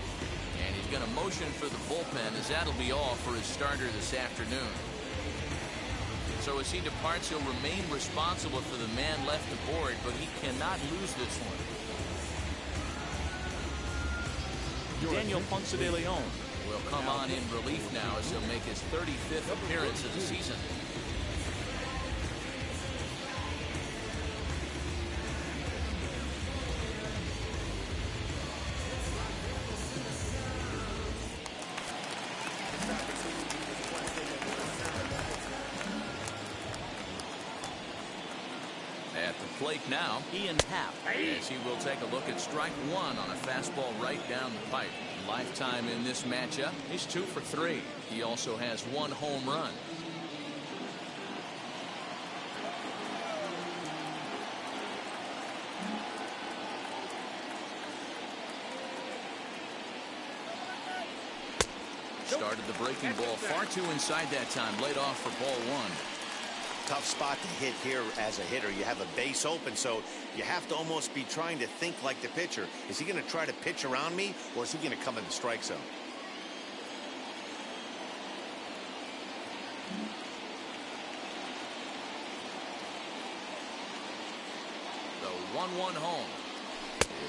And he's going to motion for the bullpen, as that'll be all for his starter this afternoon. So as he departs, he'll remain responsible for the man left aboard, but he cannot lose this one. Daniel Ponce de Leon will come on in relief now as he'll make his 35th appearance of the season. Plate now, Ian Happ, as he will take a look at strike one on a fastball right down the pipe. Lifetime in this matchup, he's 2 for 3. He also has 1 home run. Started the breaking ball far too inside that time. Laid off for ball 1. Tough spot to hit here as a hitter. You have a base open, so you have to almost be trying to think like the pitcher. Is he going to try to pitch around me, or is he going to come in the strike zone? The 1-1 home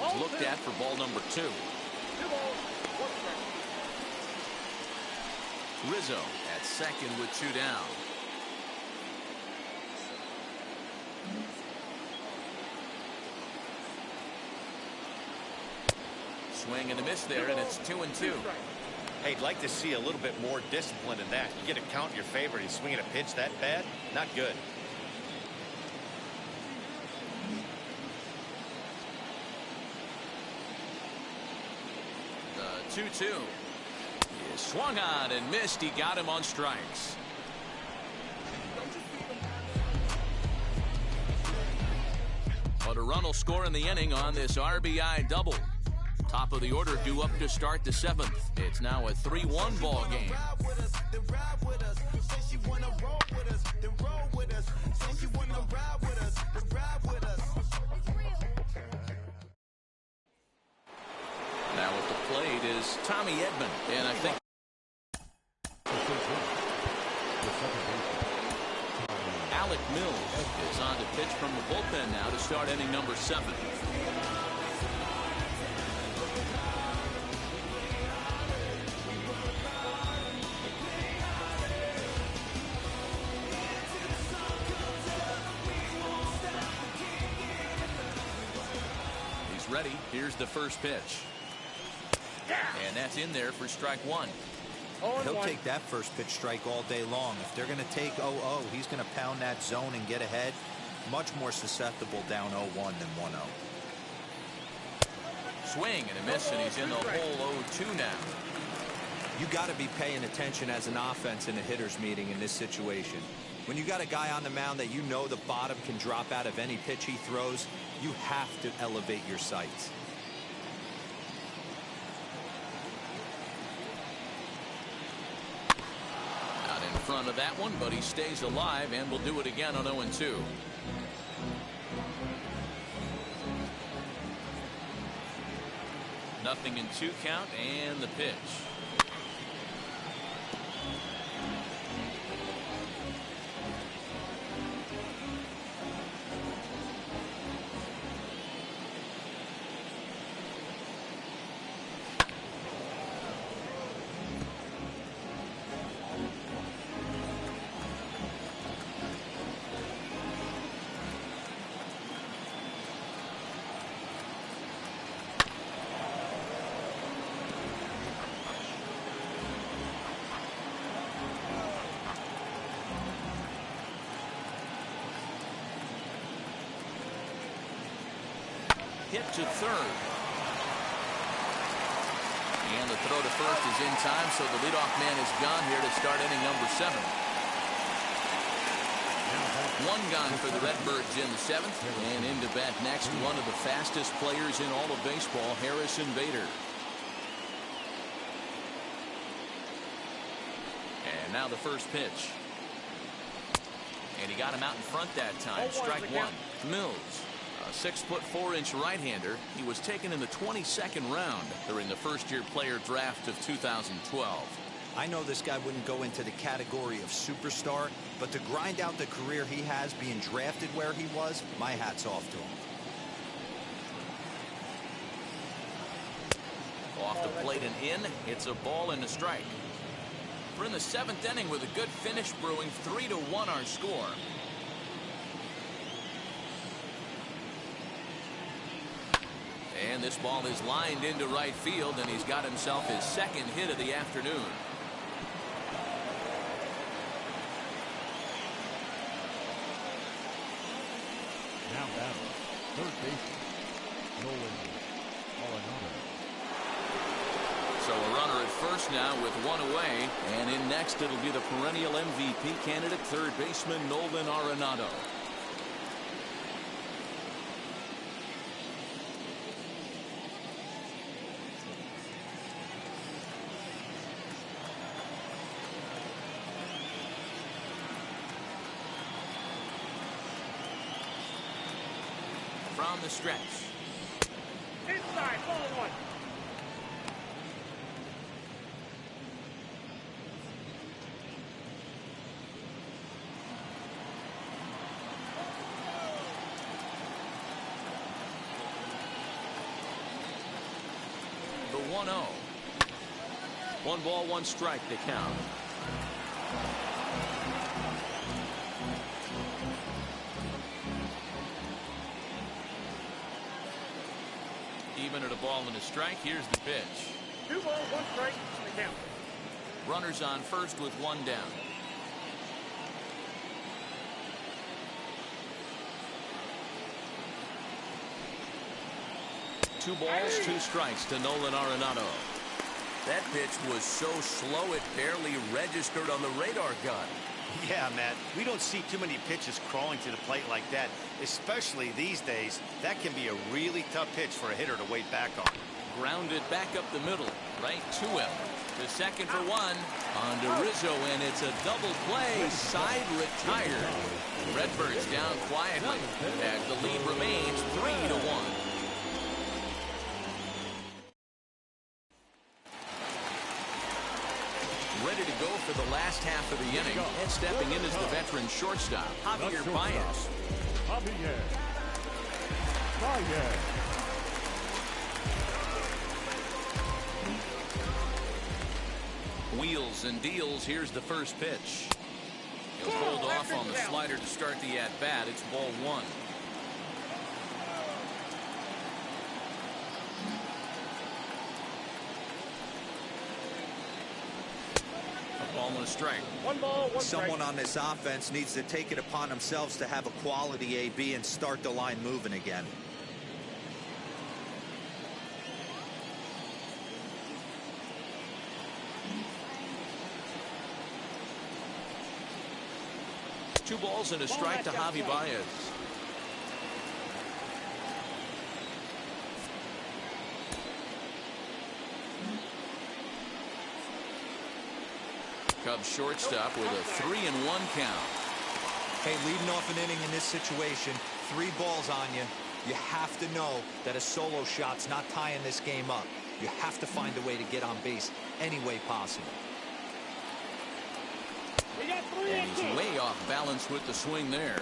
is looked at for ball number 2. 2 balls, 1 strike. Rizzo at second with 2 down. Swing and a miss there, and it's 2-2. Hey, I'd like to see a little bit more discipline in that. You get a count in your favor, he's swinging a pitch that bad? Not good. The 2-2. He swung on and missed. He got him on strikes. But a run will score in the inning on this RBI double. Top of the order due up to start the 7th. It's now a 3-1 ball game. Now at the plate is Tommy Edman, and I think Alec Mills is on to pitch from the bullpen now to start inning number 7. Ready. Here's the first pitch. And that's in there for strike 1. He'll take that first pitch strike all day long. If they're going to take 0-0, he's going to pound that zone and get ahead. Much more susceptible down 0-1 than 1-0. Swing and a miss, and he's in the hole 0-2 now. You got to be paying attention as an offense in a hitter's meeting in this situation. When you got a guy on the mound that you know the bottom can drop out of any pitch he throws, you have to elevate your sights. Not in front of that one, but he stays alive and will do it again on 0-2. Nothing in 2 count, and the pitch. Hit to third. And the throw to first is in time, so the leadoff man is gone here to start inning number 7. 1 gone for the Redbirds in the 7th. And into bat next, one of the fastest players in all of baseball, Harrison Bader. And now the first pitch. And he got him out in front that time. Strike 1. Mills. A 6'4" right-hander. He was taken in the 22nd round during the first-year player draft of 2012. I know this guy wouldn't go into the category of superstar, but to grind out the career he has being drafted where he was, my hat's off to him. Off the plate and in. It's a ball and a strike. We're in the 7th inning with a good finish brewing. 3-1 our score. And this ball is lined into right field, and he's got himself his 2nd hit of the afternoon. Now batting, third baseman, Nolan Arenado. So a runner at first now with 1 away, and in next it'll be the perennial MVP candidate, third baseman Nolan Arenado. From the stretch. Inside, ball 1. The 1-0. 1 ball, 1 strike to count. Even at a ball and a strike, here's the pitch. 2 balls, 1 strike, the count. Runners on first with 1 down. Two balls, 2 strikes to Nolan Arenado. That pitch was so slow it barely registered on the radar gun. Yeah, Matt, we don't see too many pitches crawling to the plate like that, especially these days. That can be a really tough pitch for a hitter to wait back on. Grounded back up the middle, right to him. To second for 1 on to Rizzo, and it's a double play. Side retired. Redbirds down quietly as the lead remains 3-1. Ready to go for the last half of the inning, and stepping in is the veteran shortstop, Javier Baez. Javier Baez. Wheels and deals. Here's the first pitch. He'll hold off on the slider to start the at-bat. It's ball 1. Ball and a strike. 1 ball, 1 strike. Someone on this offense needs to take it upon themselves to have a quality AB and start the line moving again. Two balls and a strike to Javi Baez. Cubs shortstop with a 3-1 count. Hey, leading off an inning in this situation, 3 balls on you. You have to know that a solo shot's not tying this game up. You have to find a way to get on base any way possible. We got 3 And he's way off balance with the swing there.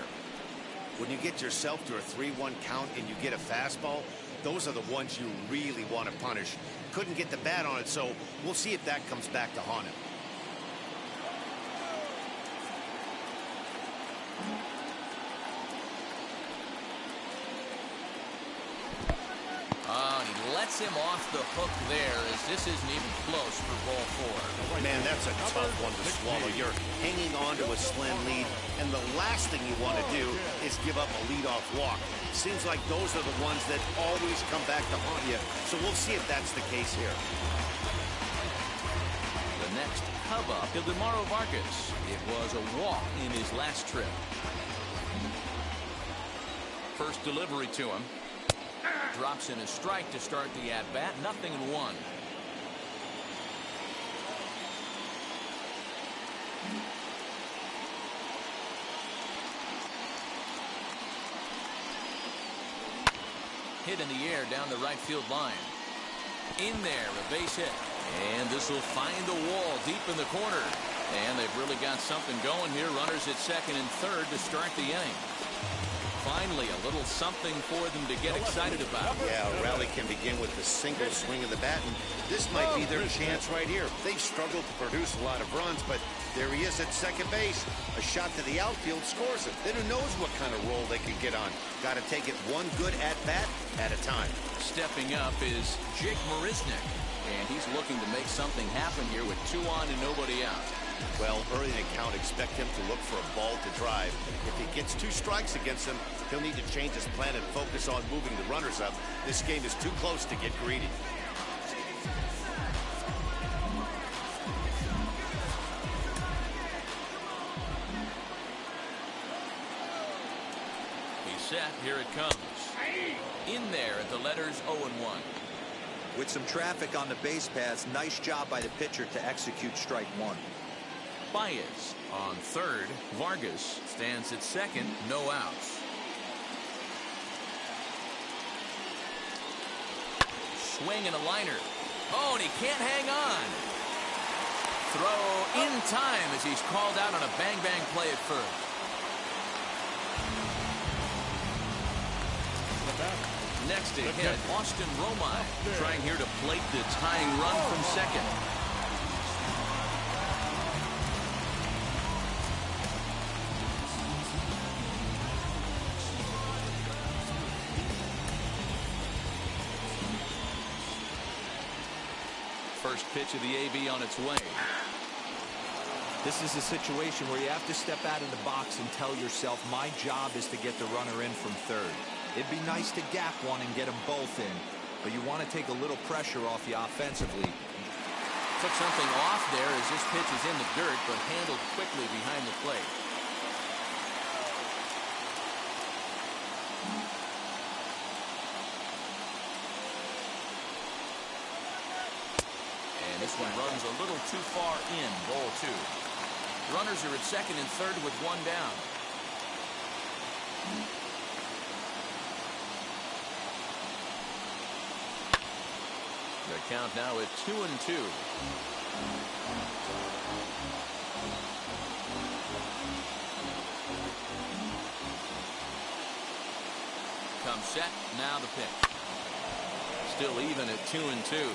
When you get yourself to a 3-1 count and you get a fastball, those are the ones you really want to punish. Couldn't get the bat on it, so we'll see if that comes back to haunt him. Lets him off the hook there, as this isn't even close for ball 4. Man, that's a tough one to swallow. You're hanging on to a slim lead, and the last thing you want to do is give up a leadoff walk. Seems like those are the ones that always come back to haunt you, so we'll see if that's the case here. The next Cub up, Ildemaro Vargas. It was a walk in his last trip. First delivery to him. Drops in a strike to start the at-bat. 0-1. Hit in the air down the right field line. In there, a base hit. And this will find the wall deep in the corner. And they've really got something going here. Runners at second and third to start the inning. Finally, a little something for them to get excited about. Yeah, a rally can begin with the single swing of the bat, and this might be their chance right here. They've struggled to produce a lot of runs, but there he is at second base. A shot to the outfield scores it. Then who knows what kind of roll they could get on. Got to take it one good at-bat at a time. Stepping up is Jake Marisnick, and he's looking to make something happen here with 2 on and nobody out. Well, early in the count, expect him to look for a ball to drive. If he gets 2 strikes against him, he'll need to change his plan and focus on moving the runners up. This game is too close to get greedy. He's set. Here it comes. In there at the letters 0-1. With some traffic on the base paths, nice job by the pitcher to execute strike 1. Baez on third. Vargas stands at second. No outs. Swing and a liner. Oh, and he can't hang on. Throw in time as he's called out on a bang-bang play at first. Next to hit, Austin Romine trying here to plate the tying run from second. first pitch of the AB on its way. This is a situation where you have to step out of the box and tell yourself, my job is to get the runner in from third. It'd be nice to gap one and get them both in, but you want to take a little pressure off you offensively. Took something off there as this pitch is in the dirt, but handled quickly behind the plate. And this one runs a little too far in, ball 2. Runners are at second and third with one down. The count now at 2-2. Comes set, now the pitch. Still even at 2-2.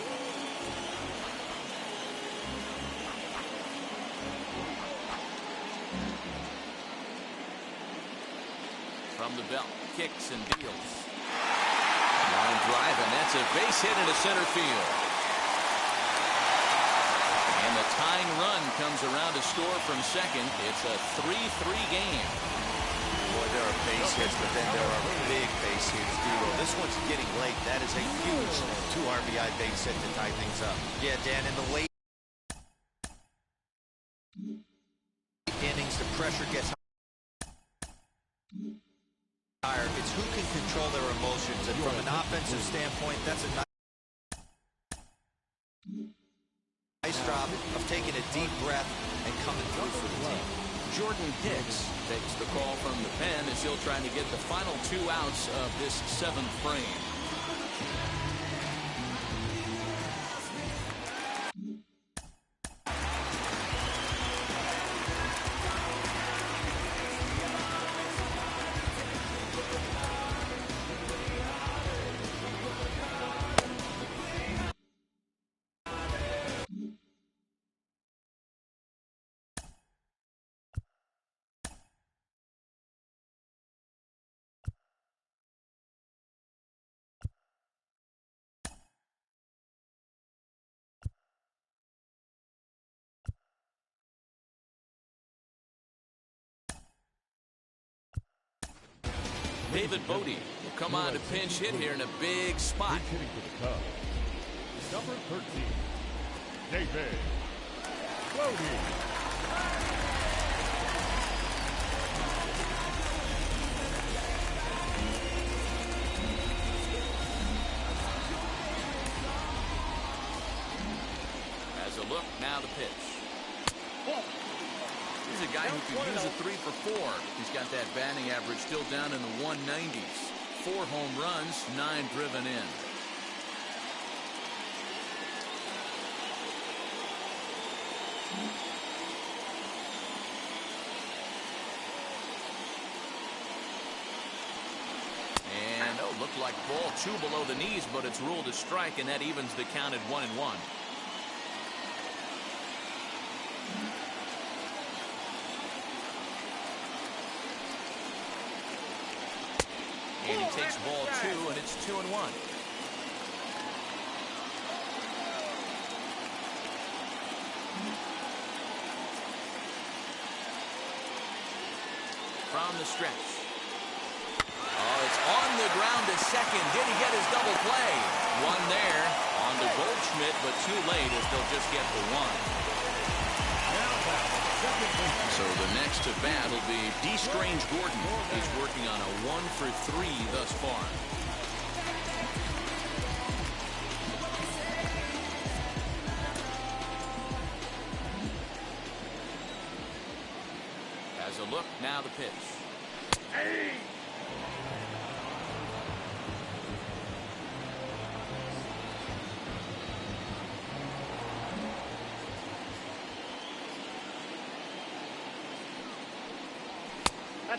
From the belt, kicks and deals. Line drive, and that's a base hit into center field. And the tying run comes around to score from second. It's a 3-3 game. Boy, there are base hits, but then there are big base hits, Duro. This one's getting late. That is a huge 2 RBI base hit to tie things up. Yeah, Dan, in the late innings, the pressure gets higher. It's who can control their emotions, and from an offensive standpoint, that's a nice job of taking a deep breath and coming through for the team. Jordan Hicks takes the call from the pen as he'll try to get the final 2 outs of this 7th frame. David Bodie will come on to pinch hit here in a big spot. Hitting for the Cubs, number 13, David Bodie. As a look, now the pitch. He's a guy who could use a 3 for 4. He's got that batting average still down in the 190s. 4 home runs, 9 driven in. And looked like ball 2 below the knees, but it's ruled a strike, and that evens the count at 1-1. And he takes ball 2, and it's 2-1. From the stretch. Oh, it's on the ground to second. Did he get his double play? One there on the Goldschmidt, but too late as they'll just get the 1. So the next to bat will be D. Strange Gordon. He's working on a 1 for 3 thus far. As a look, now the pitch. Hey!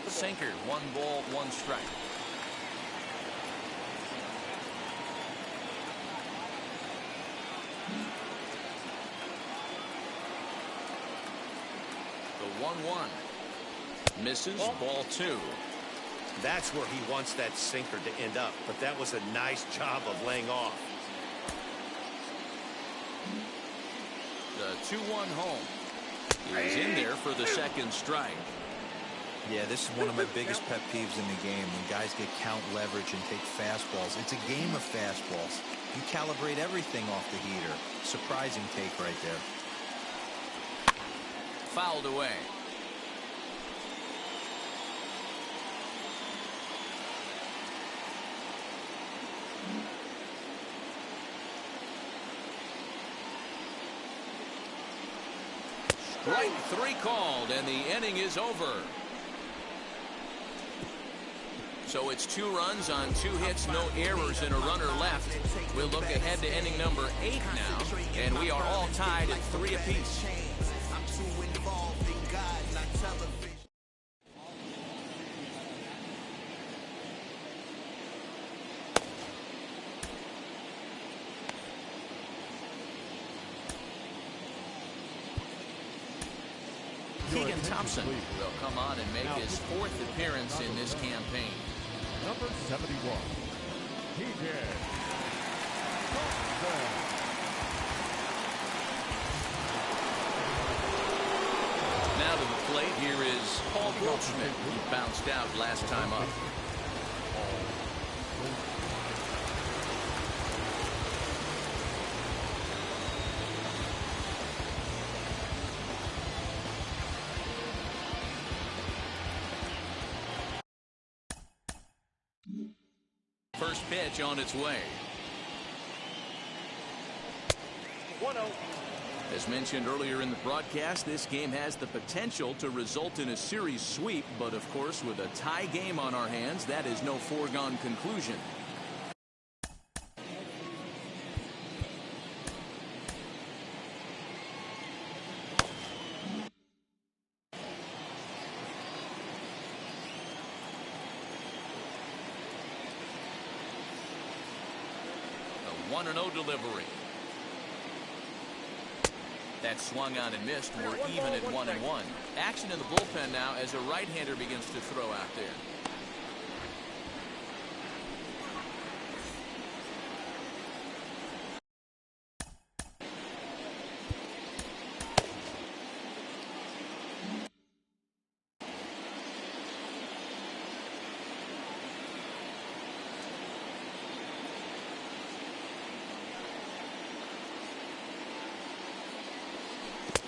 Sinker, 1 ball, 1 strike. The 1-1 misses, ball 2. That's where he wants that sinker to end up, but that was a nice job of laying off. 2-1 home. He's in there for the second strike. Yeah, this is one of my biggest pet peeves in the game, when guys get count leverage and take fastballs. It's a game of fastballs. You calibrate everything off the heater. Surprising take right there. Fouled away. Strike 3 called, and the inning is over. So it's 2 runs on 2 hits, no errors, and a runner left. We'll look ahead to inning number 8 now, and we are all tied at 3 apiece. Keegan Thompson will come on and make his 4th appearance in this campaign. Number 71, Keegan Thompson. Now to the plate, here is Paul Goldschmidt, who bounced out last time up. First pitch on its way. 1-0. As mentioned earlier in the broadcast, this game has the potential to result in a series sweep, but of course with a tie game on our hands, that is no foregone conclusion. A 1-0 delivery. That swung on and missed. We're even at 1-1. Action in the bullpen now as a right-hander begins to throw out there.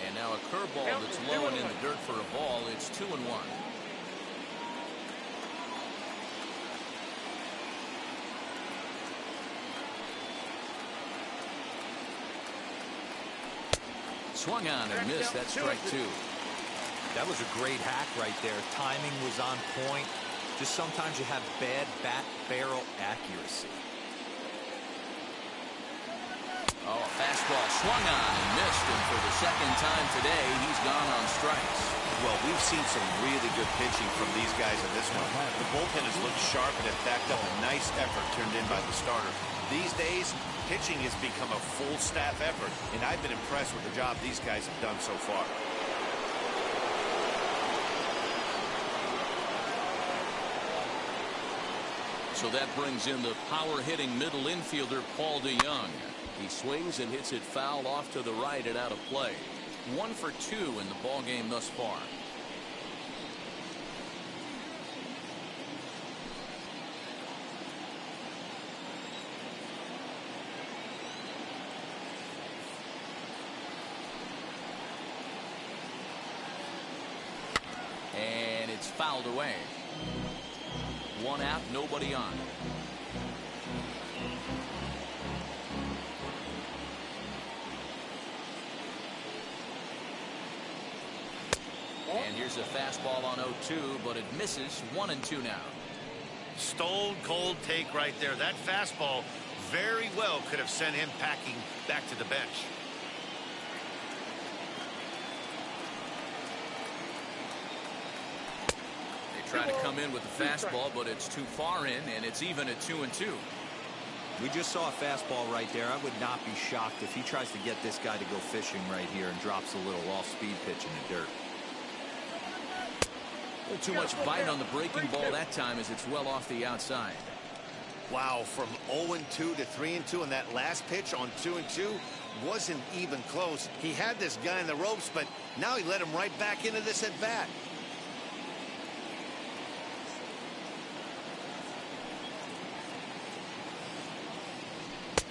And now a curveball that's low and in the dirt for a ball. It's 2-1. Swung on and missed. That's strike 2. That was a great hack right there. Timing was on point. Just sometimes you have bad bat barrel accuracy. Oh, a fastball swung on and missed, and for the second time today, he's gone on strikes. Well, we've seen some really good pitching from these guys in this one. The bullpen has looked sharp and it backed up a nice effort turned in by the starter. These days, pitching has become a full staff effort, and I've been impressed with the job these guys have done so far. So that brings in the power-hitting middle infielder, Paul DeYoung. He swings and hits it foul off to the right and out of play. 1 for 2 in the ball game thus far. And it's fouled away. 1 out, nobody on. And here's a fastball on 0-2, but it misses. 1-2 now. Stone cold take right there. That fastball very well could have sent him packing back to the bench. They try to come in with the fastball, but it's too far in, and it's even at 2-2. We just saw a fastball right there. I would not be shocked if he tries to get this guy to go fishing right here and drops a little off-speed pitch in the dirt. A little too much bite on the breaking ball that time as it's well off the outside. Wow, from 0-2 to 3-2, and that last pitch on 2-2, wasn't even close. He had this guy in the ropes, but now he let him right back into this at bat.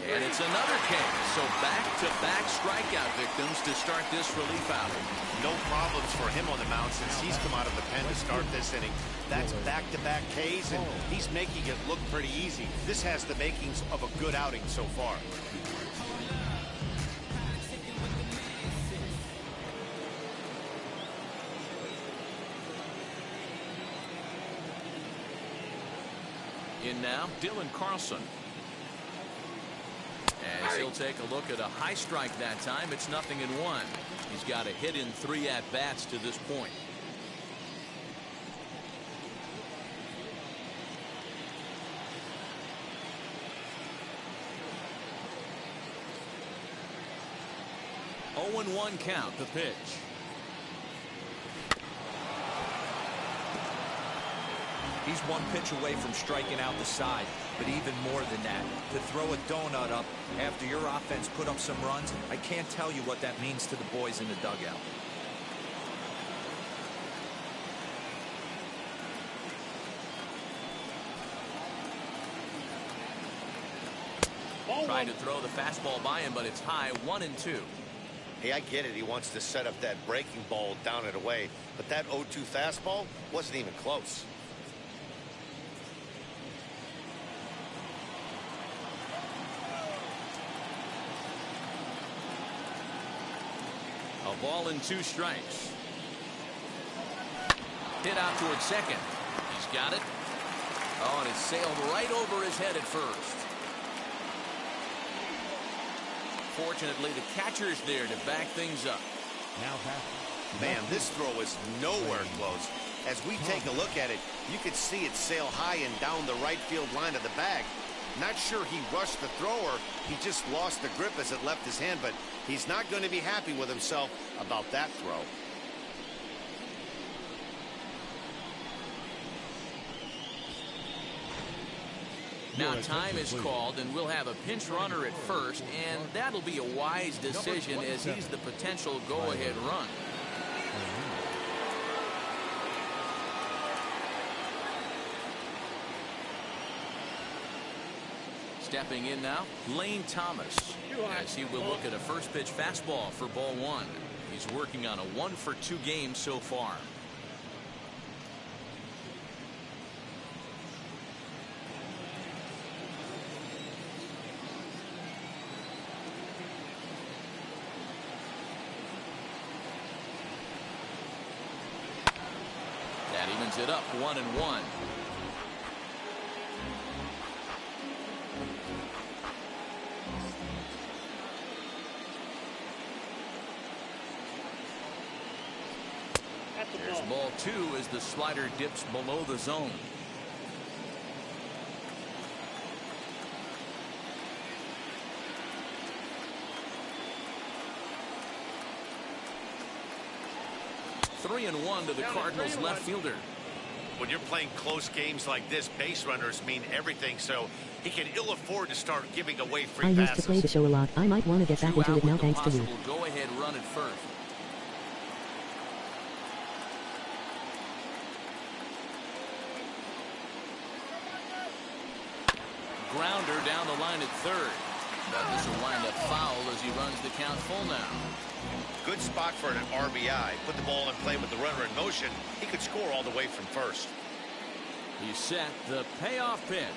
And it's another case. So back-to-back strikeout victims to start this relief outing. No problems for him on the mound since he's come out of the pen to start this inning. That's back-to-back Ks, and he's making it look pretty easy. This has the makings of a good outing so far. In now, Dylan Carlson. As he'll take a look at a high strike that time, it's 0-1. He's got a hit in 3 at-bats to this point. Oh, 0-1 count, the pitch. He's one pitch away from striking out the side, but even more than that, to throw a donut up after your offense put up some runs, I can't tell you what that means to the boys in the dugout. Trying to throw the fastball by him, but it's high, 1-2. Hey, I get it. He wants to set up that breaking ball down and away, but that 0-2 fastball wasn't even close. A ball and 2 strikes. Hit out towards second. He's got it. Oh, and it sailed right over his head at first. Fortunately, the catcher's there to back things up. Now Man, this throw is nowhere close. As we take a look at it, you could see it sail high and down the right field line of the bag. Not sure he rushed the thrower. He just lost the grip as it left his hand, but he's not going to be happy with himself about that throw. Now time is called, and we'll have a pinch runner at first, and that'll be a wise decision as he's the potential go-ahead run. Stepping in now, Lane Thomas, as he will look at a first pitch fastball for ball 1. He's working on a 1-for-2 game so far. That evens it up, 1-1. There's ball 2 as the slider dips below the zone. Three and 1 to the Cardinals left fielder. When you're playing close games like this, base runners mean everything, so he can ill afford to start giving away free I passes. used to play the show a lot. I might want to get back into it now thanks to you. Go ahead run at first. Grounder down the line at third. But this will wind up foul as he runs the count full now. Good spot for an RBI. Put the ball in play with the runner in motion. He could score all the way from first. He set the payoff pitch.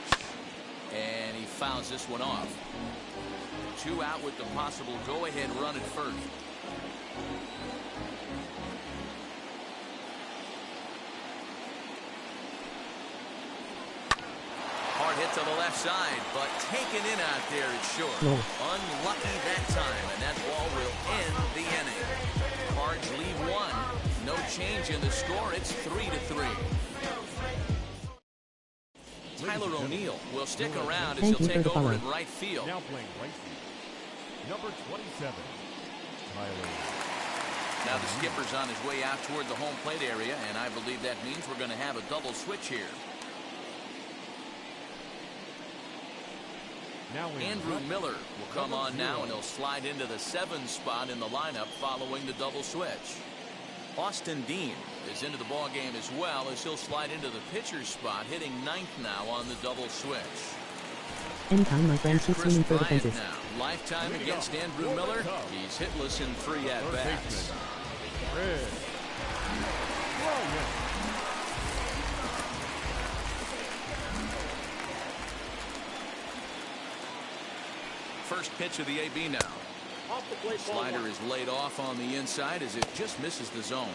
And he fouls this one off. 2 out with the possible go-ahead run at first. Hard hit to the left side, but taken in out there is short. No. Unlucky that time, and that ball will end the inning. Cards lead 1. No change in the score. It's 3-3. Tyler O'Neill will stick around as he'll take over in right field. Now playing right field, number 27, Tyler. Now the skipper's on his way out toward the home plate area, and I believe that means we're going to have a double switch here. Now in Andrew Miller will come number on now, 0. and he'll slide into the 7 spot in the lineup following the double switch. Austin Dean is into the ball game as well, as he'll slide into the pitcher's spot, hitting 9th now on the double switch. Anytime my friends keep Chris swinging for the Bryant fences. now. Lifetime against Andrew Miller. He's hitless in 3 at-bats. Red. Bryant. First pitch of the AB now. Off the plate, ball Slider one. is laid off on the inside as it just misses the zone.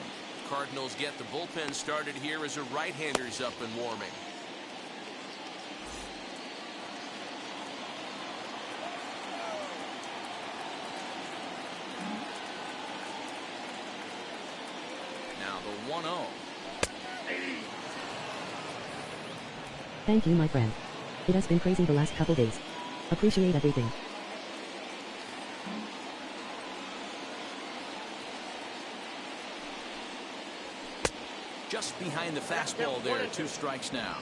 Cardinals get the bullpen started here as a right-hander's up and warming. Now the 1-0. Thank you, my friend. It has been crazy the last couple days. Appreciate everything. Just behind the fastball there. 2 strikes now.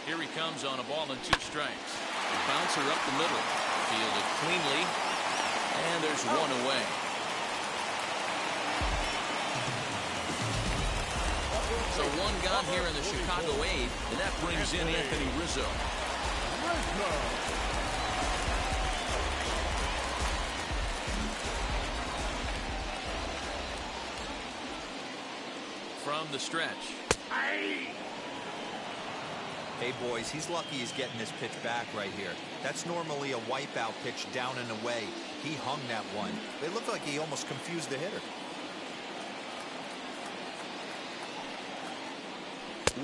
Here he comes on a ball and 2 strikes. Bouncer up the middle. Fielded cleanly. And there's 1 away. So 1 gone here in the Chicago 8th, and that brings in Anthony Rizzo. From the stretch. Hey, boys, he's lucky he's getting this pitch back right here. That's normally a wipeout pitch down and away. He hung that one. It looked like he almost confused the hitter.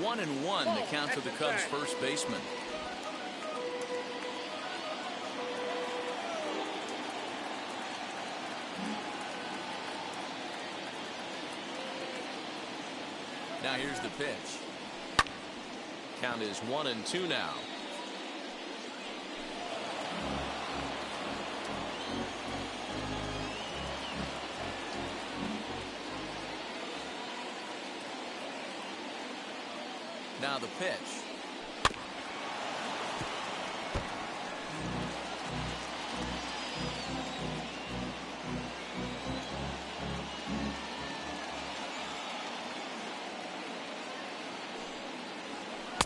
1-1 the count to the Cubs' first baseman. Now here's the pitch. Count is 1-2 now. Now the pitch.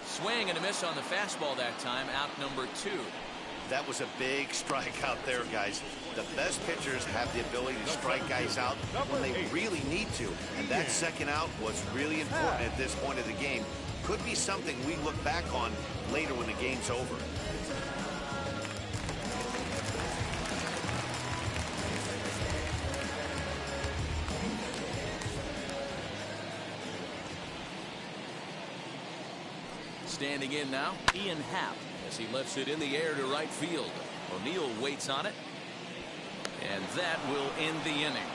Swing and a miss on the fastball that time. Out number 2. That was a big strike out there, guys. The best pitchers have the ability to strike guys out when they really need to. And that second out was really important at this point of the game. Could be something we look back on later when the game's over. Standing in now, Ian Happ, as he lifts it in the air to right field. O'Neill waits on it. And that will end the inning.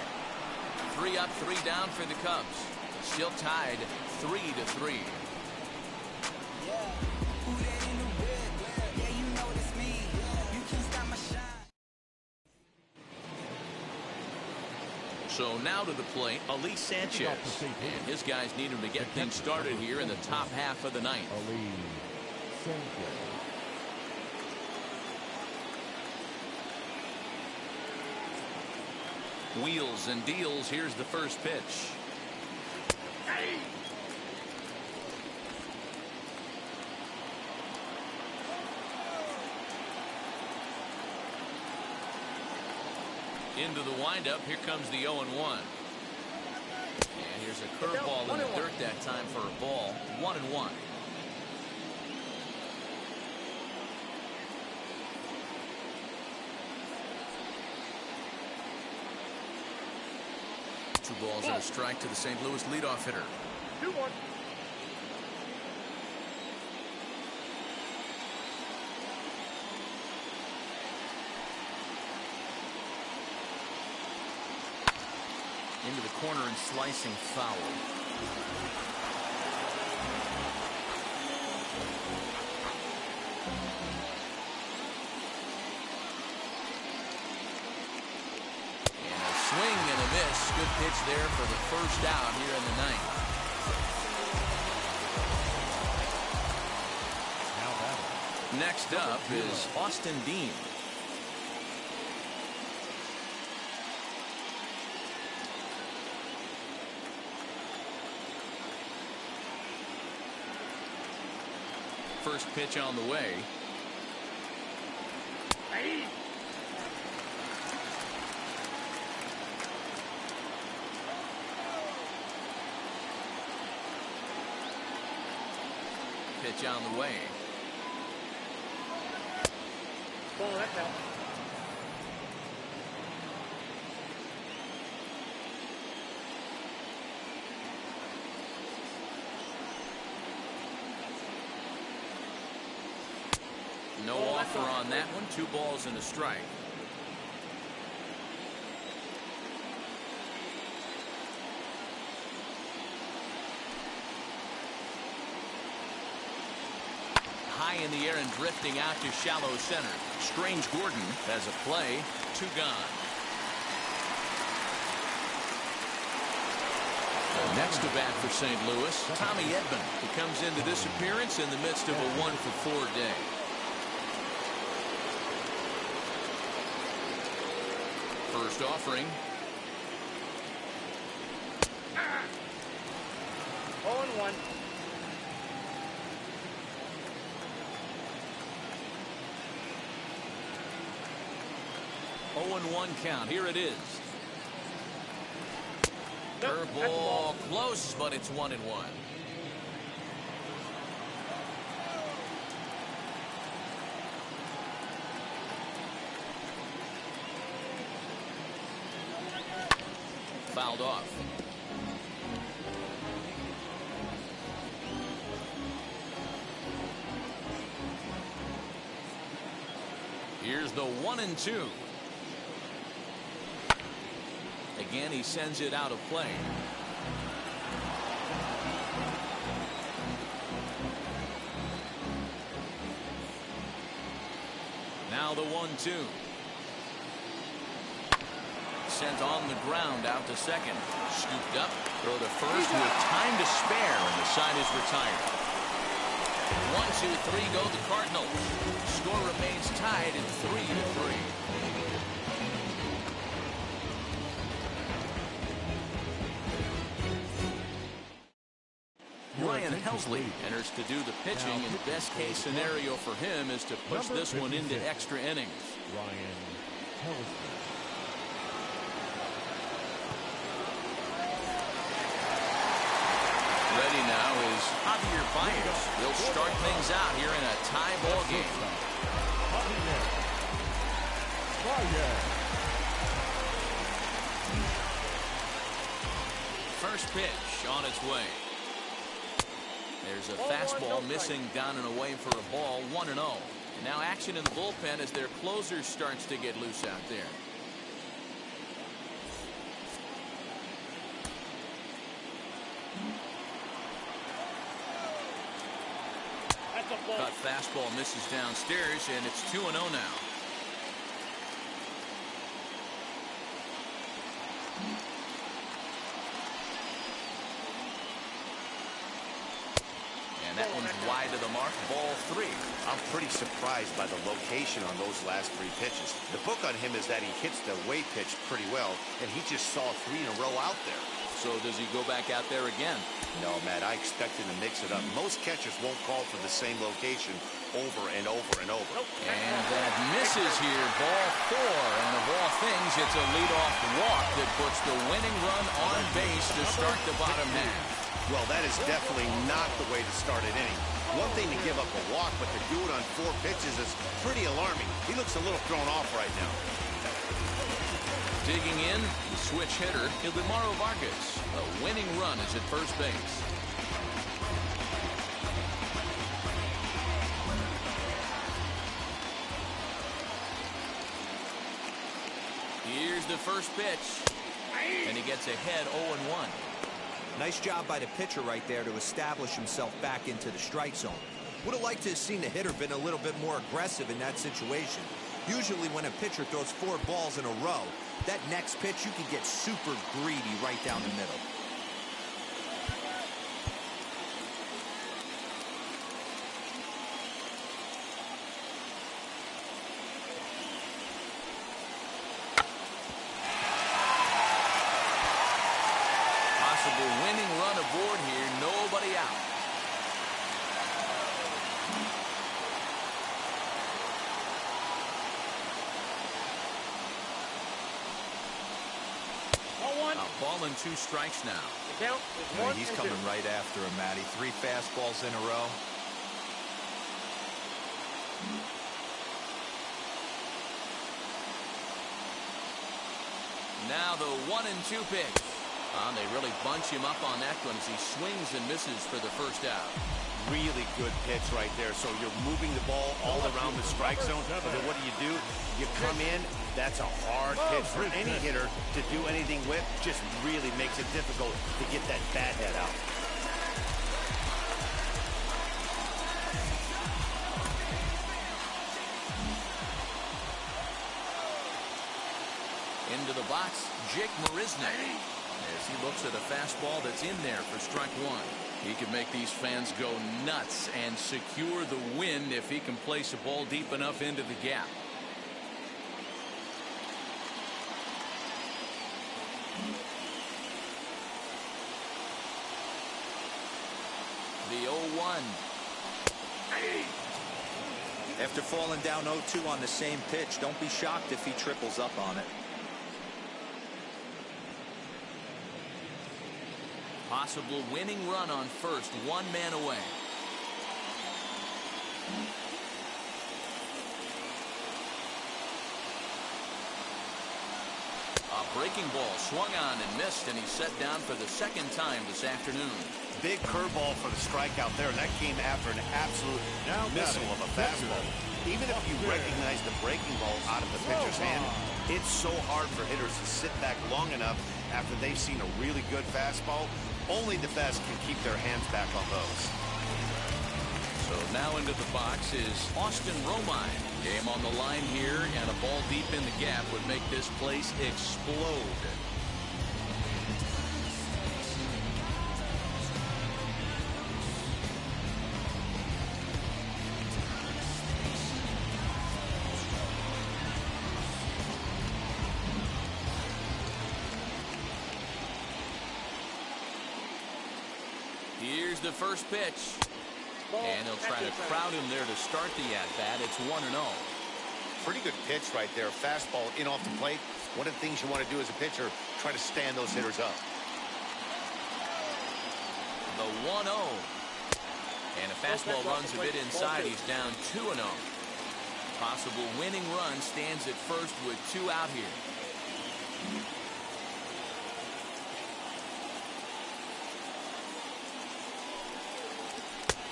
3 up, 3 down for the Cubs. Still tied 3-3. So now to the plate, Ali Sanchez. And his guys need him to get things started here in the top half of the 9th. Ali Sanchez. Wheels and deals. Here's the first pitch. Into the windup. Here comes the 0-1. And here's a curveball in the dirt that time for a ball. 1-1. Two balls and a strike to the St. Louis leadoff hitter. 2-1. Into the corner and slicing foul. And a swing and a miss. Good pitch there for the first out here in the ninth. Next up is Austin Dean. First pitch on the way. Pitch on the way. Ball, that's out. No offer on that one. 2 balls and a strike. High in the air and drifting out to shallow center. Strange Gordon has a play. 2 gone. Next to bat for St. Louis, Tommy Edman, who comes into this appearance in the midst of a 1-for-4 day. First offering. 0-1. One count. Here it is. Curveball close, but it's 1-1. Fouled off. Here's the 1-2. Again, he sends it out of play. Now the 1-2. Sent on the ground out to second. Scooped up. Throw to first with time to spare, and the side is retired. 1, 2, 3 go the Cardinals. Score remains tied at 3-3. Ryan Helsley enters to do the pitching, and best case scenario for him is to push this one into extra innings. Ryan Helsley. Ready now is Javier Baez. They'll start things out here in a tie ball game. First pitch on its way. There's a fastball missing down and away for a ball. 1-0. And now action in the bullpen as their closer starts to get loose out there. Cut fastball misses downstairs, and it's 2-0 now. And that one's wide of the mark. Ball 3. I'm pretty surprised by the location on those last 3 pitches. The book on him is that he hits the away pitch pretty well, and he just saw 3 in a row out there. So does he go back out there again? No, Matt, I expect him to mix it up. Most catchers won't call for the same location over and over and over. And that misses here. Ball 4. And of all things, it's a leadoff walk that puts the winning run on base to start the bottom half. Well, that is definitely not the way to start an inning. One thing to give up a walk, but to do it on 4 pitches is pretty alarming. He looks a little thrown off right now. Digging in, the switch hitter, Ildemaro Vargas. A winning run is at first base. Here's the first pitch. And he gets ahead 0-1. Nice job by the pitcher right there to establish himself back into the strike zone. Would have liked to have seen the hitter been a little bit more aggressive in that situation. Usually when a pitcher throws 4 balls in a row, That next pitch, you can get super greedy right down the middle. Possible winning run aboard here. Nobody out. Ball and 2 strikes now. The count is 1 He's and coming 2. right after him, Matty. 3 fastballs in a row. Now the 1 and 2 pitch. They really bunch him up on that one as he swings and misses for the first out. Really good pitch right there. So you're moving the ball all around the strike zone. And then what do? You come in. That's a hard pitch for any hitter to do anything with. Just really makes it difficult to get that bat head out. Into the box, Jake Marisnick, as he looks at a fastball that's in there for strike 1. He could make these fans go nuts and secure the win if he can place a ball deep enough into the gap. The 0-1. After falling down 0-2 on the same pitch, don't be shocked if he triples up on it. Possible winning run on first, 1 man away. A breaking ball swung on and missed, and he's set down for the 2nd time this afternoon. Big curveball for the strikeout there. That came after an absolute missile of a fastball. Even if you recognize the breaking ball out of the pitcher's hand, it's so hard for hitters to sit back long enough after they've seen a really good fastball. Only the best can keep their hands back on those. So now into the box is Austin Romine. Game on the line here, and a ball deep in the gap would make this place explode. Here's the first pitch. And he'll try to crowd him there to start the at-bat. It's 1-0. Pretty good pitch right there. Fastball in off the plate. One of the things you want to do as a pitcher, try to stand those hitters up. The 1-0. And a fastball runs a bit inside. He's down 2-0. Possible winning run stands at first with 2 out here.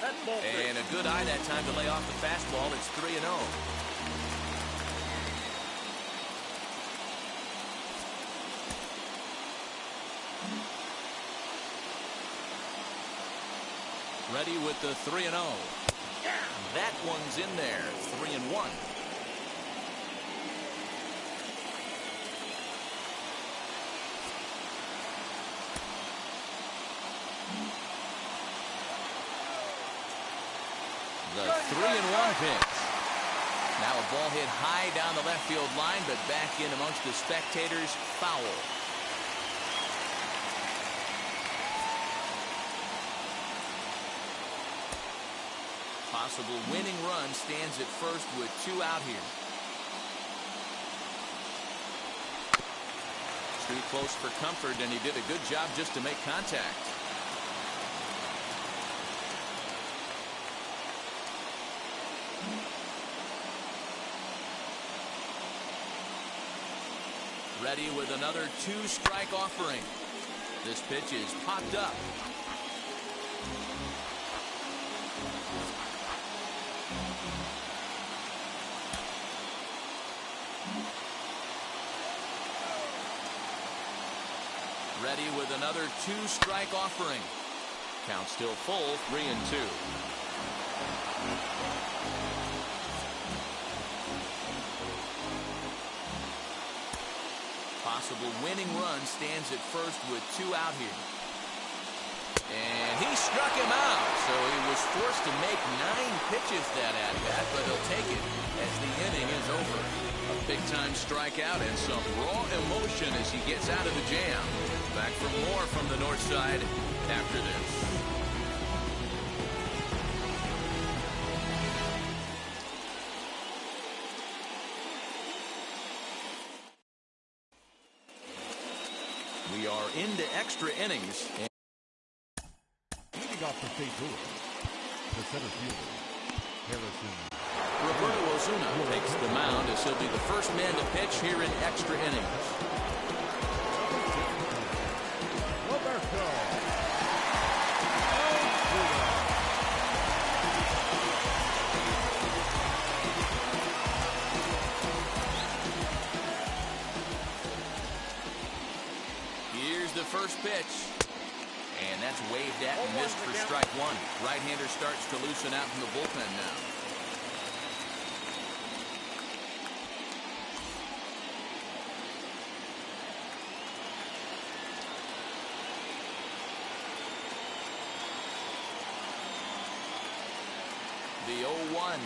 And a good eye that time to lay off the fastball. It's 3-0. Ready with the 3-0. That one's in there. 3-1. The 3-1 pitch. Now a ball hit high down the left field line, but back in amongst the spectators. Foul. Possible winning run stands at first with 2 out here. Too close for comfort, and he did a good job just to make contact. Ready with another 2-strike offering. This pitch is popped up. Ready with another 2-strike offering. Count still full, 3-2. possible winning run stands at first with 2 out here. And he struck him out, so he was forced to make 9 pitches that at-bat, but he'll take it as the inning is over. A big-time strikeout and some raw emotion as he gets out of the jam. Back for more from the north side after this. We are into extra innings. Leading off for St. Louis, the center fielder, Harrison. Roberto Ozuna takes the mound as he'll be the first man to pitch here in extra innings. Roberto. Here's the first pitch. And that's waved at and missed for strike 1. Right-hander starts to loosen out from the bullpen now. The 0-1.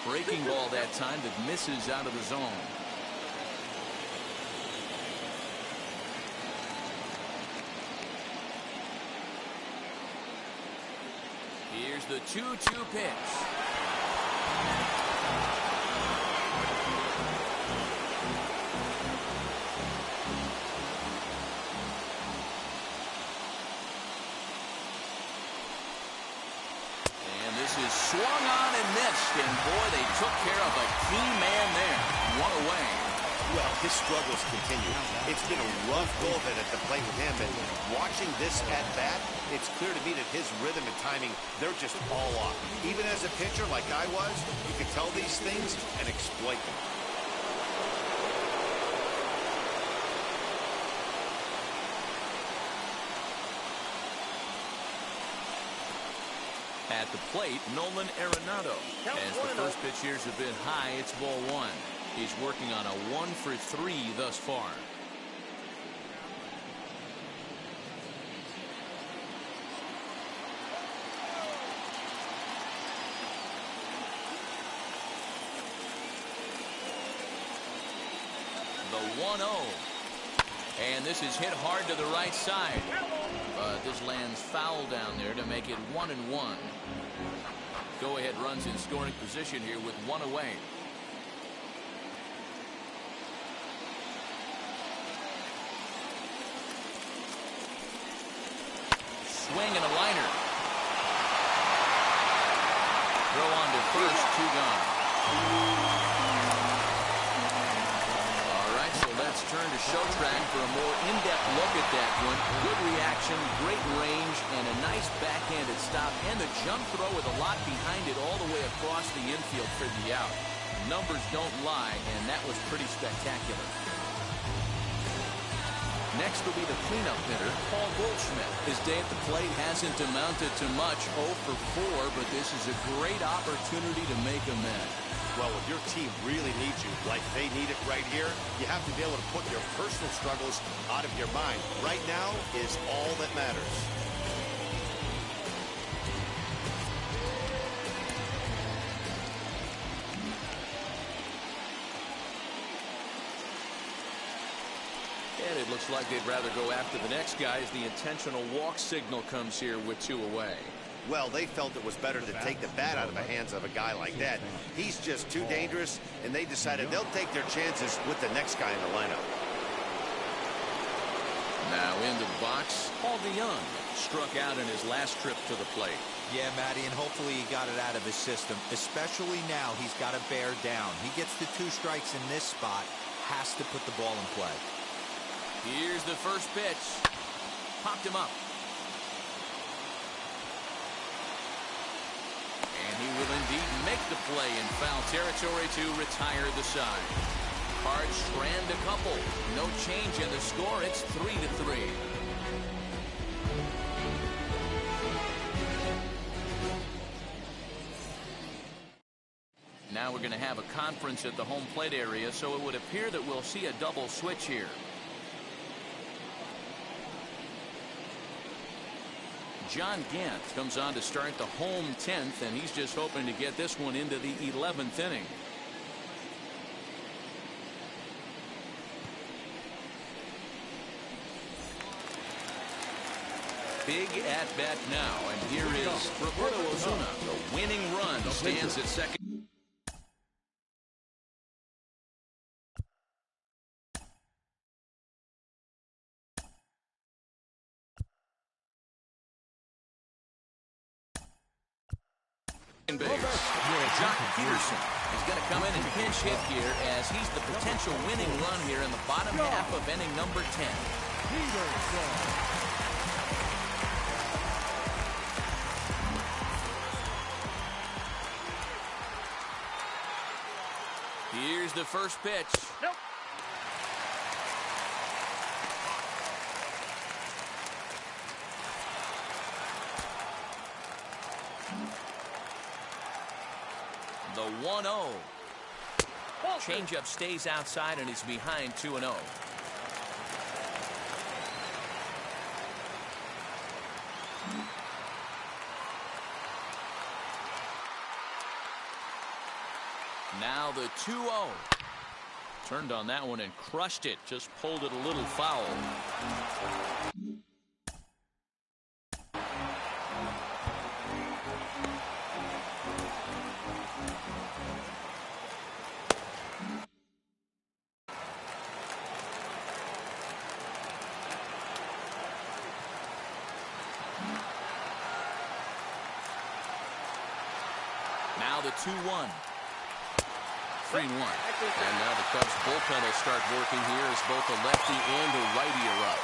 Breaking ball that time that misses out of the zone. Here's the 2-2 pitch. Swung on and missed, and boy, they took care of a key man there. 1 away. Well, his struggles continue. It's been a rough go of it at the plate with him, and watching this at-bat, it's clear to me that his rhythm and timing, they're just all off. Even as a pitcher like I was, you could tell these things and exploit them. At the plate, Nolan Arenado. As the first pitch years have been high, it's ball 1. He's working on a 1-for-3 thus far. The 1-0. And this is hit hard to the right side. But this lands foul down there to make it 1-1. Go-ahead runs in scoring position here with 1 away. Swing and a liner. Throw on to first, 2 gone. Let's turn to show track for a more in-depth look at that one. Good reaction, great range, and a nice backhanded stop. And the jump throw with a lot behind it all the way across the infield for the out. Numbers don't lie, and that was pretty spectacular. Next will be the cleanup hitter, Paul Goldschmidt. His day at the plate hasn't amounted to much, 0 for 4, but this is a great opportunity to make amends. Well, if your team really needs you, like they need it right here, you have to be able to put your personal struggles out of your mind. Right now is all that matters. And it looks like they'd rather go after the next guy as the intentional walk signal comes here with 2 away. Well, they felt it was better to take the bat out of the hands of a guy like that. He's just too dangerous, and they decided they'll take their chances with the next guy in the lineup. Now into the box, Paul DeYoung struck out in his last trip to the plate. Yeah, Matty, and hopefully he got it out of his system. Especially now, he's got to bear down. He gets the 2 strikes in this spot, has to put the ball in play. Here's the first pitch. Popped him up. And he will indeed make the play in foul territory to retire the side. Cards strand a couple. No change in the score. It's 3-3. Now we're going to have a conference at the home plate area, so it would appear that we'll see a double switch here. John Gant comes on to start the home 10th, and he's just hoping to get this one into the 11th inning. Big at bat now, and here is Roberto Osuna. The winning run stands at second. Jock Peterson is going to come in and pinch hit here as he's the potential winning run here in the bottom half of inning number 10. Here's the first pitch. Nope. The 1-0. Changeup stays outside and is behind 2-0. Now the 2-0. Turned on that one and crushed it. Just pulled it a little foul. Now the 2-1. 3-1. And now the Cubs bullpen will start working here as both a lefty and a righty are up.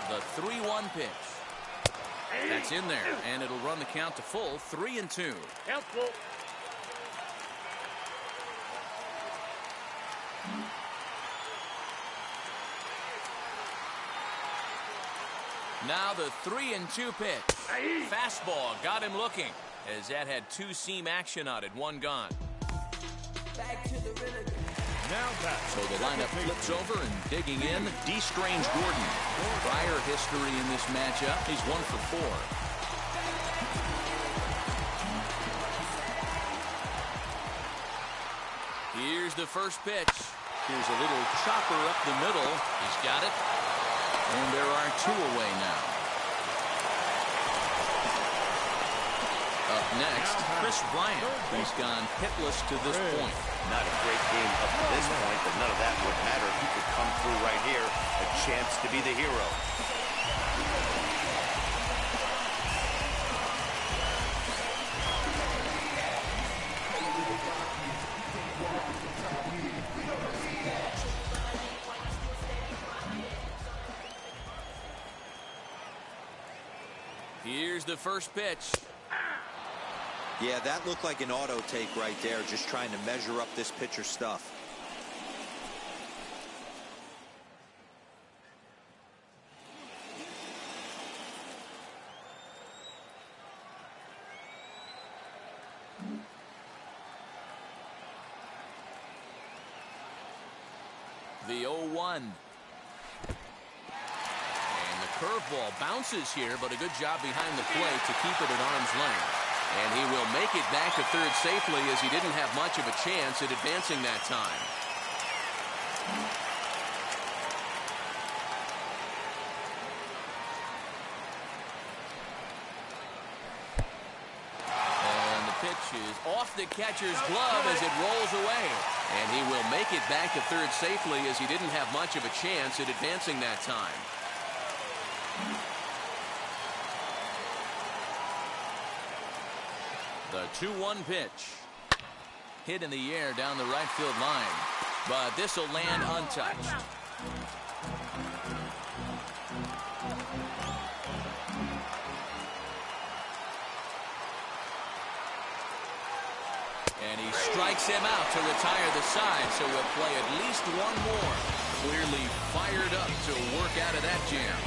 The 3-1 pitch. That's in there, and it'll run the count to full, 3-2. Helpful. Now the 3-2 pitch. Fastball got him looking as that had 2-seam action on it. One gone. Now back. So the lineup flips over and digging in, D. Strange Gordon. Prior history in this matchup, he's 1 for 4. Here's the first pitch. Here's a little chopper up the middle. He's got it. And there are 2 away now. Up next, Chris Bryant. He's gone hitless to this point. Not a great game up to this point, but none of that would matter if he could come through right here. A chance to be the hero. Here's the first pitch. Yeah, that looked like an auto take right there, just trying to measure up this pitcher's stuff. The 0-1. Curveball bounces here, but a good job behind the plate to keep it at arm's length. And he will make it back to third safely as he didn't have much of a chance at advancing that time. And the pitch is off the catcher's glove as it rolls away. And he will make it back to third safely as he didn't have much of a chance at advancing that time. The 2-1 pitch. Hit in the air down the right field line. But this will land untouched. And he strikes him out to retire the side, so we'll play at least one more. Clearly fired up to work out of that jam.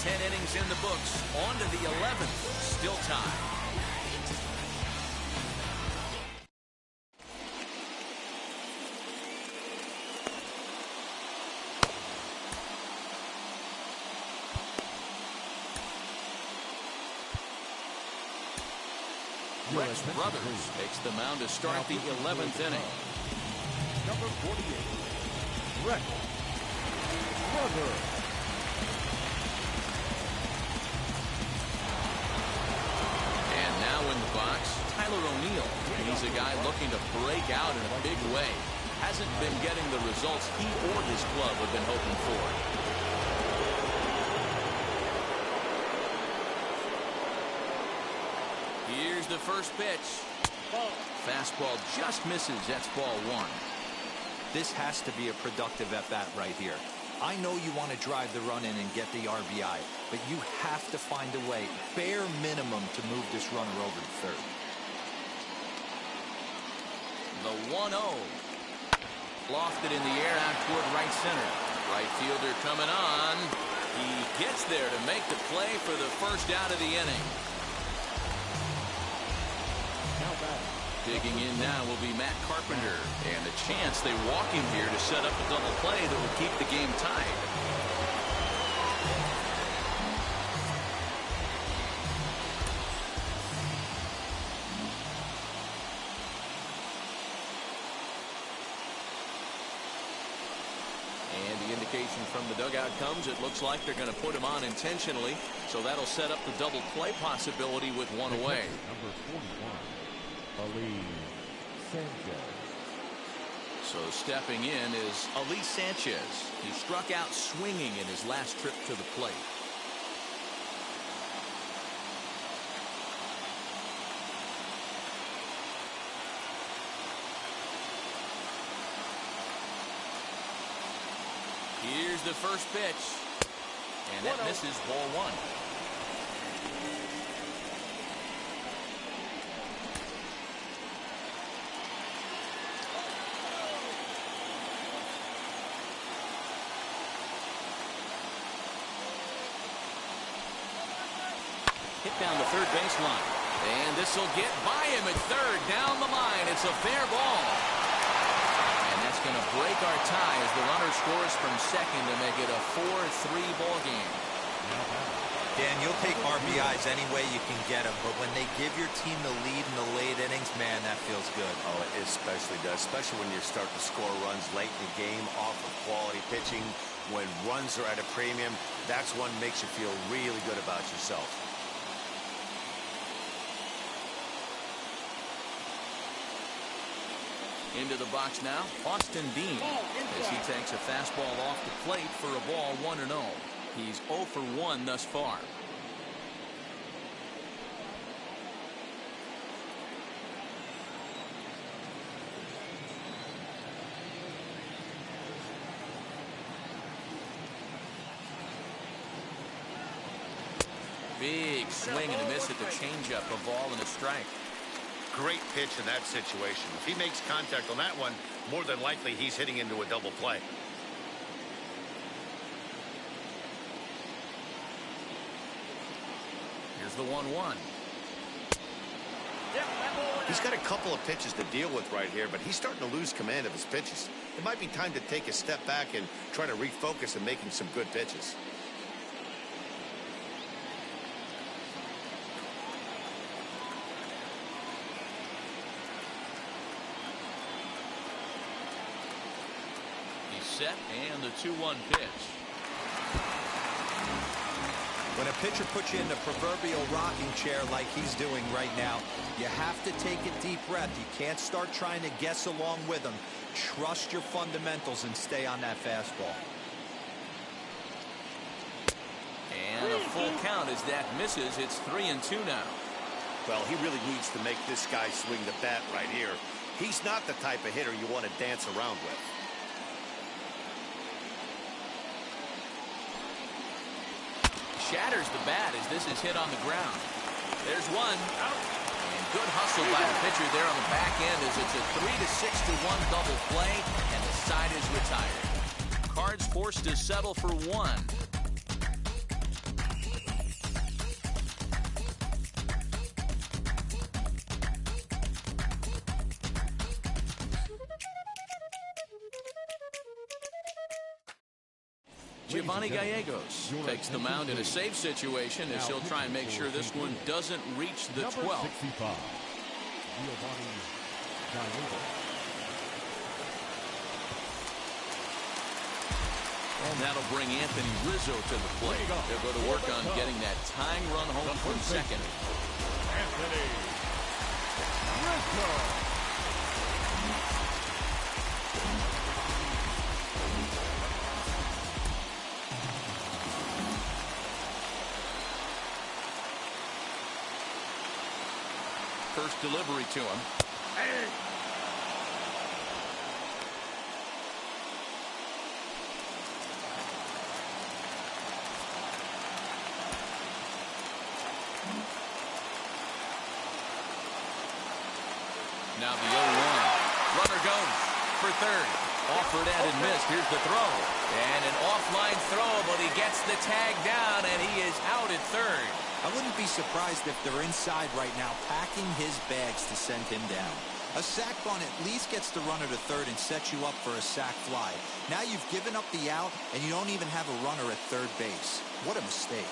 10 innings in the books. On to the 11th. Still tied. Rex Brothers takes the mound to start the 11th inning. Number 48, Rex Brothers. And now in the box, Tyler O'Neill. He's a guy looking to break out in a big way. Hasn't been getting the results he or his club have been hoping for. Here's the first pitch. Fastball just misses. That's ball one. This has to be a productive at-bat right here. I know you want to drive the run in and get the RBI, but you have to find a way, bare minimum, to move this runner over to third. The 1-0. Lofted in the air out toward right center. Right fielder coming on. He gets there to make the play for the first out of the inning. Digging in now will be Matt Carpenter, and a chance they walk him here to set up a double play that will keep the game tied. And the indication from the dugout comes, it looks like they're going to put him on intentionally, so that'll set up the double play possibility with one away. Number 41. Ali Sanchez. So stepping in is Ali Sanchez. He struck out swinging in his last trip to the plate. Here's the first pitch. And that misses, ball one. Hit down the third baseline. And this will get by him at third. Down the line. It's a fair ball. And that's going to break our tie as the runner scores from second to make it a 4-3 ball game. Dan, you'll take RBIs any way you can get them, but when they give your team the lead in the late innings, man, that feels good. Oh, it especially does, especially when you start to score runs late in the game off of quality pitching. When runs are at a premium, that's what makes you feel really good about yourself. Into the box now, Austin Dean, as he takes a fastball off the plate for a ball 1-0. He's 0 for 1 thus far. Big swing and a miss at the changeup, a ball and a strike. Great pitch in that situation. If he makes contact on that one, more than likely he's hitting into a double play. Here's the 1-1. He's got a couple of pitches to deal with right here, but he's starting to lose command of his pitches. It might be time to take a step back and try to refocus on making some good pitches. Set and the 2-1 pitch. When a pitcher puts you in the proverbial rocking chair like he's doing right now, you have to take a deep breath. You can't start trying to guess along with him. Trust your fundamentals and stay on that fastball. And a full count as that misses. It's 3-2 now. Well, he really needs to make this guy swing the bat right here. He's not the type of hitter you want to dance around with. Shatters the bat as this is hit on the ground. There's one. And good hustle by the pitcher there on the back end as it's a 3-6-1 double play, and the side is retired. Cards forced to settle for one. Giovanni Gallegos takes the mound in a safe situation as he'll try and make sure this one doesn't reach the 12. Number 65, Giovanni Gallegos. And that'll bring Anthony Rizzo to the plate. They'll go to work on getting that tying run home from second. Anthony Rizzo. First delivery to him. Now the 0-1. Runner goes for third. Offered and missed. Here's the throw. And an offline throw, but he gets the tag down, and he is out at third. I wouldn't be surprised if they're inside right now packing his bags to send him down. A sac bunt at least gets the runner to third and sets you up for a sac fly. Now you've given up the out and you don't even have a runner at third base. What a mistake.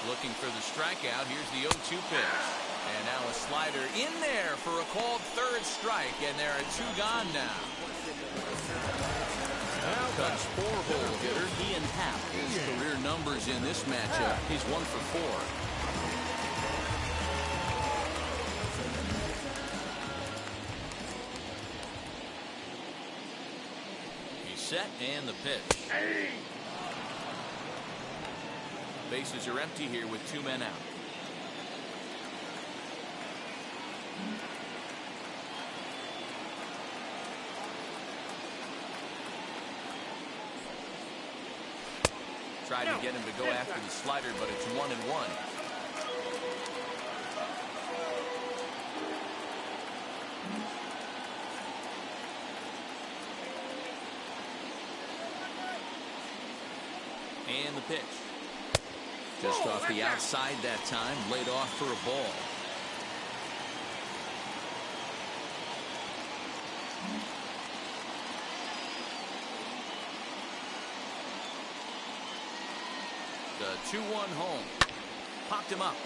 Looking for the strikeout. Here's the 0-2 pitch. And now a slider in there for a called third strike, and there are two gone now. Cubs 4-hole hitter Ian Happ. His career numbers in this matchup, he's 1 for 4. He's set and the pitch. Bases are empty here with 2 men out. Tried to get him to go after the slider, but it's 1-1. And the pitch. Just off the outside that time, laid off for a ball. The 2-1 home. Popped him up.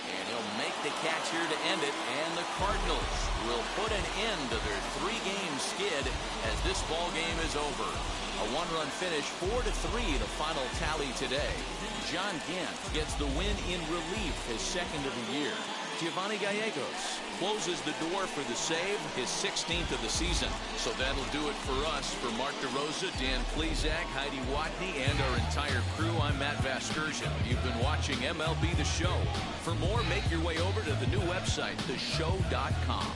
And he'll make the catch here to end it. And the Cardinals will put an end to their 3-game skid as this ball game is over. A 1-run finish, 4-3 the final tally today. John Gant gets the win in relief, his second of the year. Giovanni Gallegos closes the door for the save, his 16th of the season. So that'll do it for us. For Mark DeRosa, Dan Plezak, Heidi Watney, and our entire crew, I'm Matt Vasgersian. You've been watching MLB The Show. For more, make your way over to the new website, theshow.com.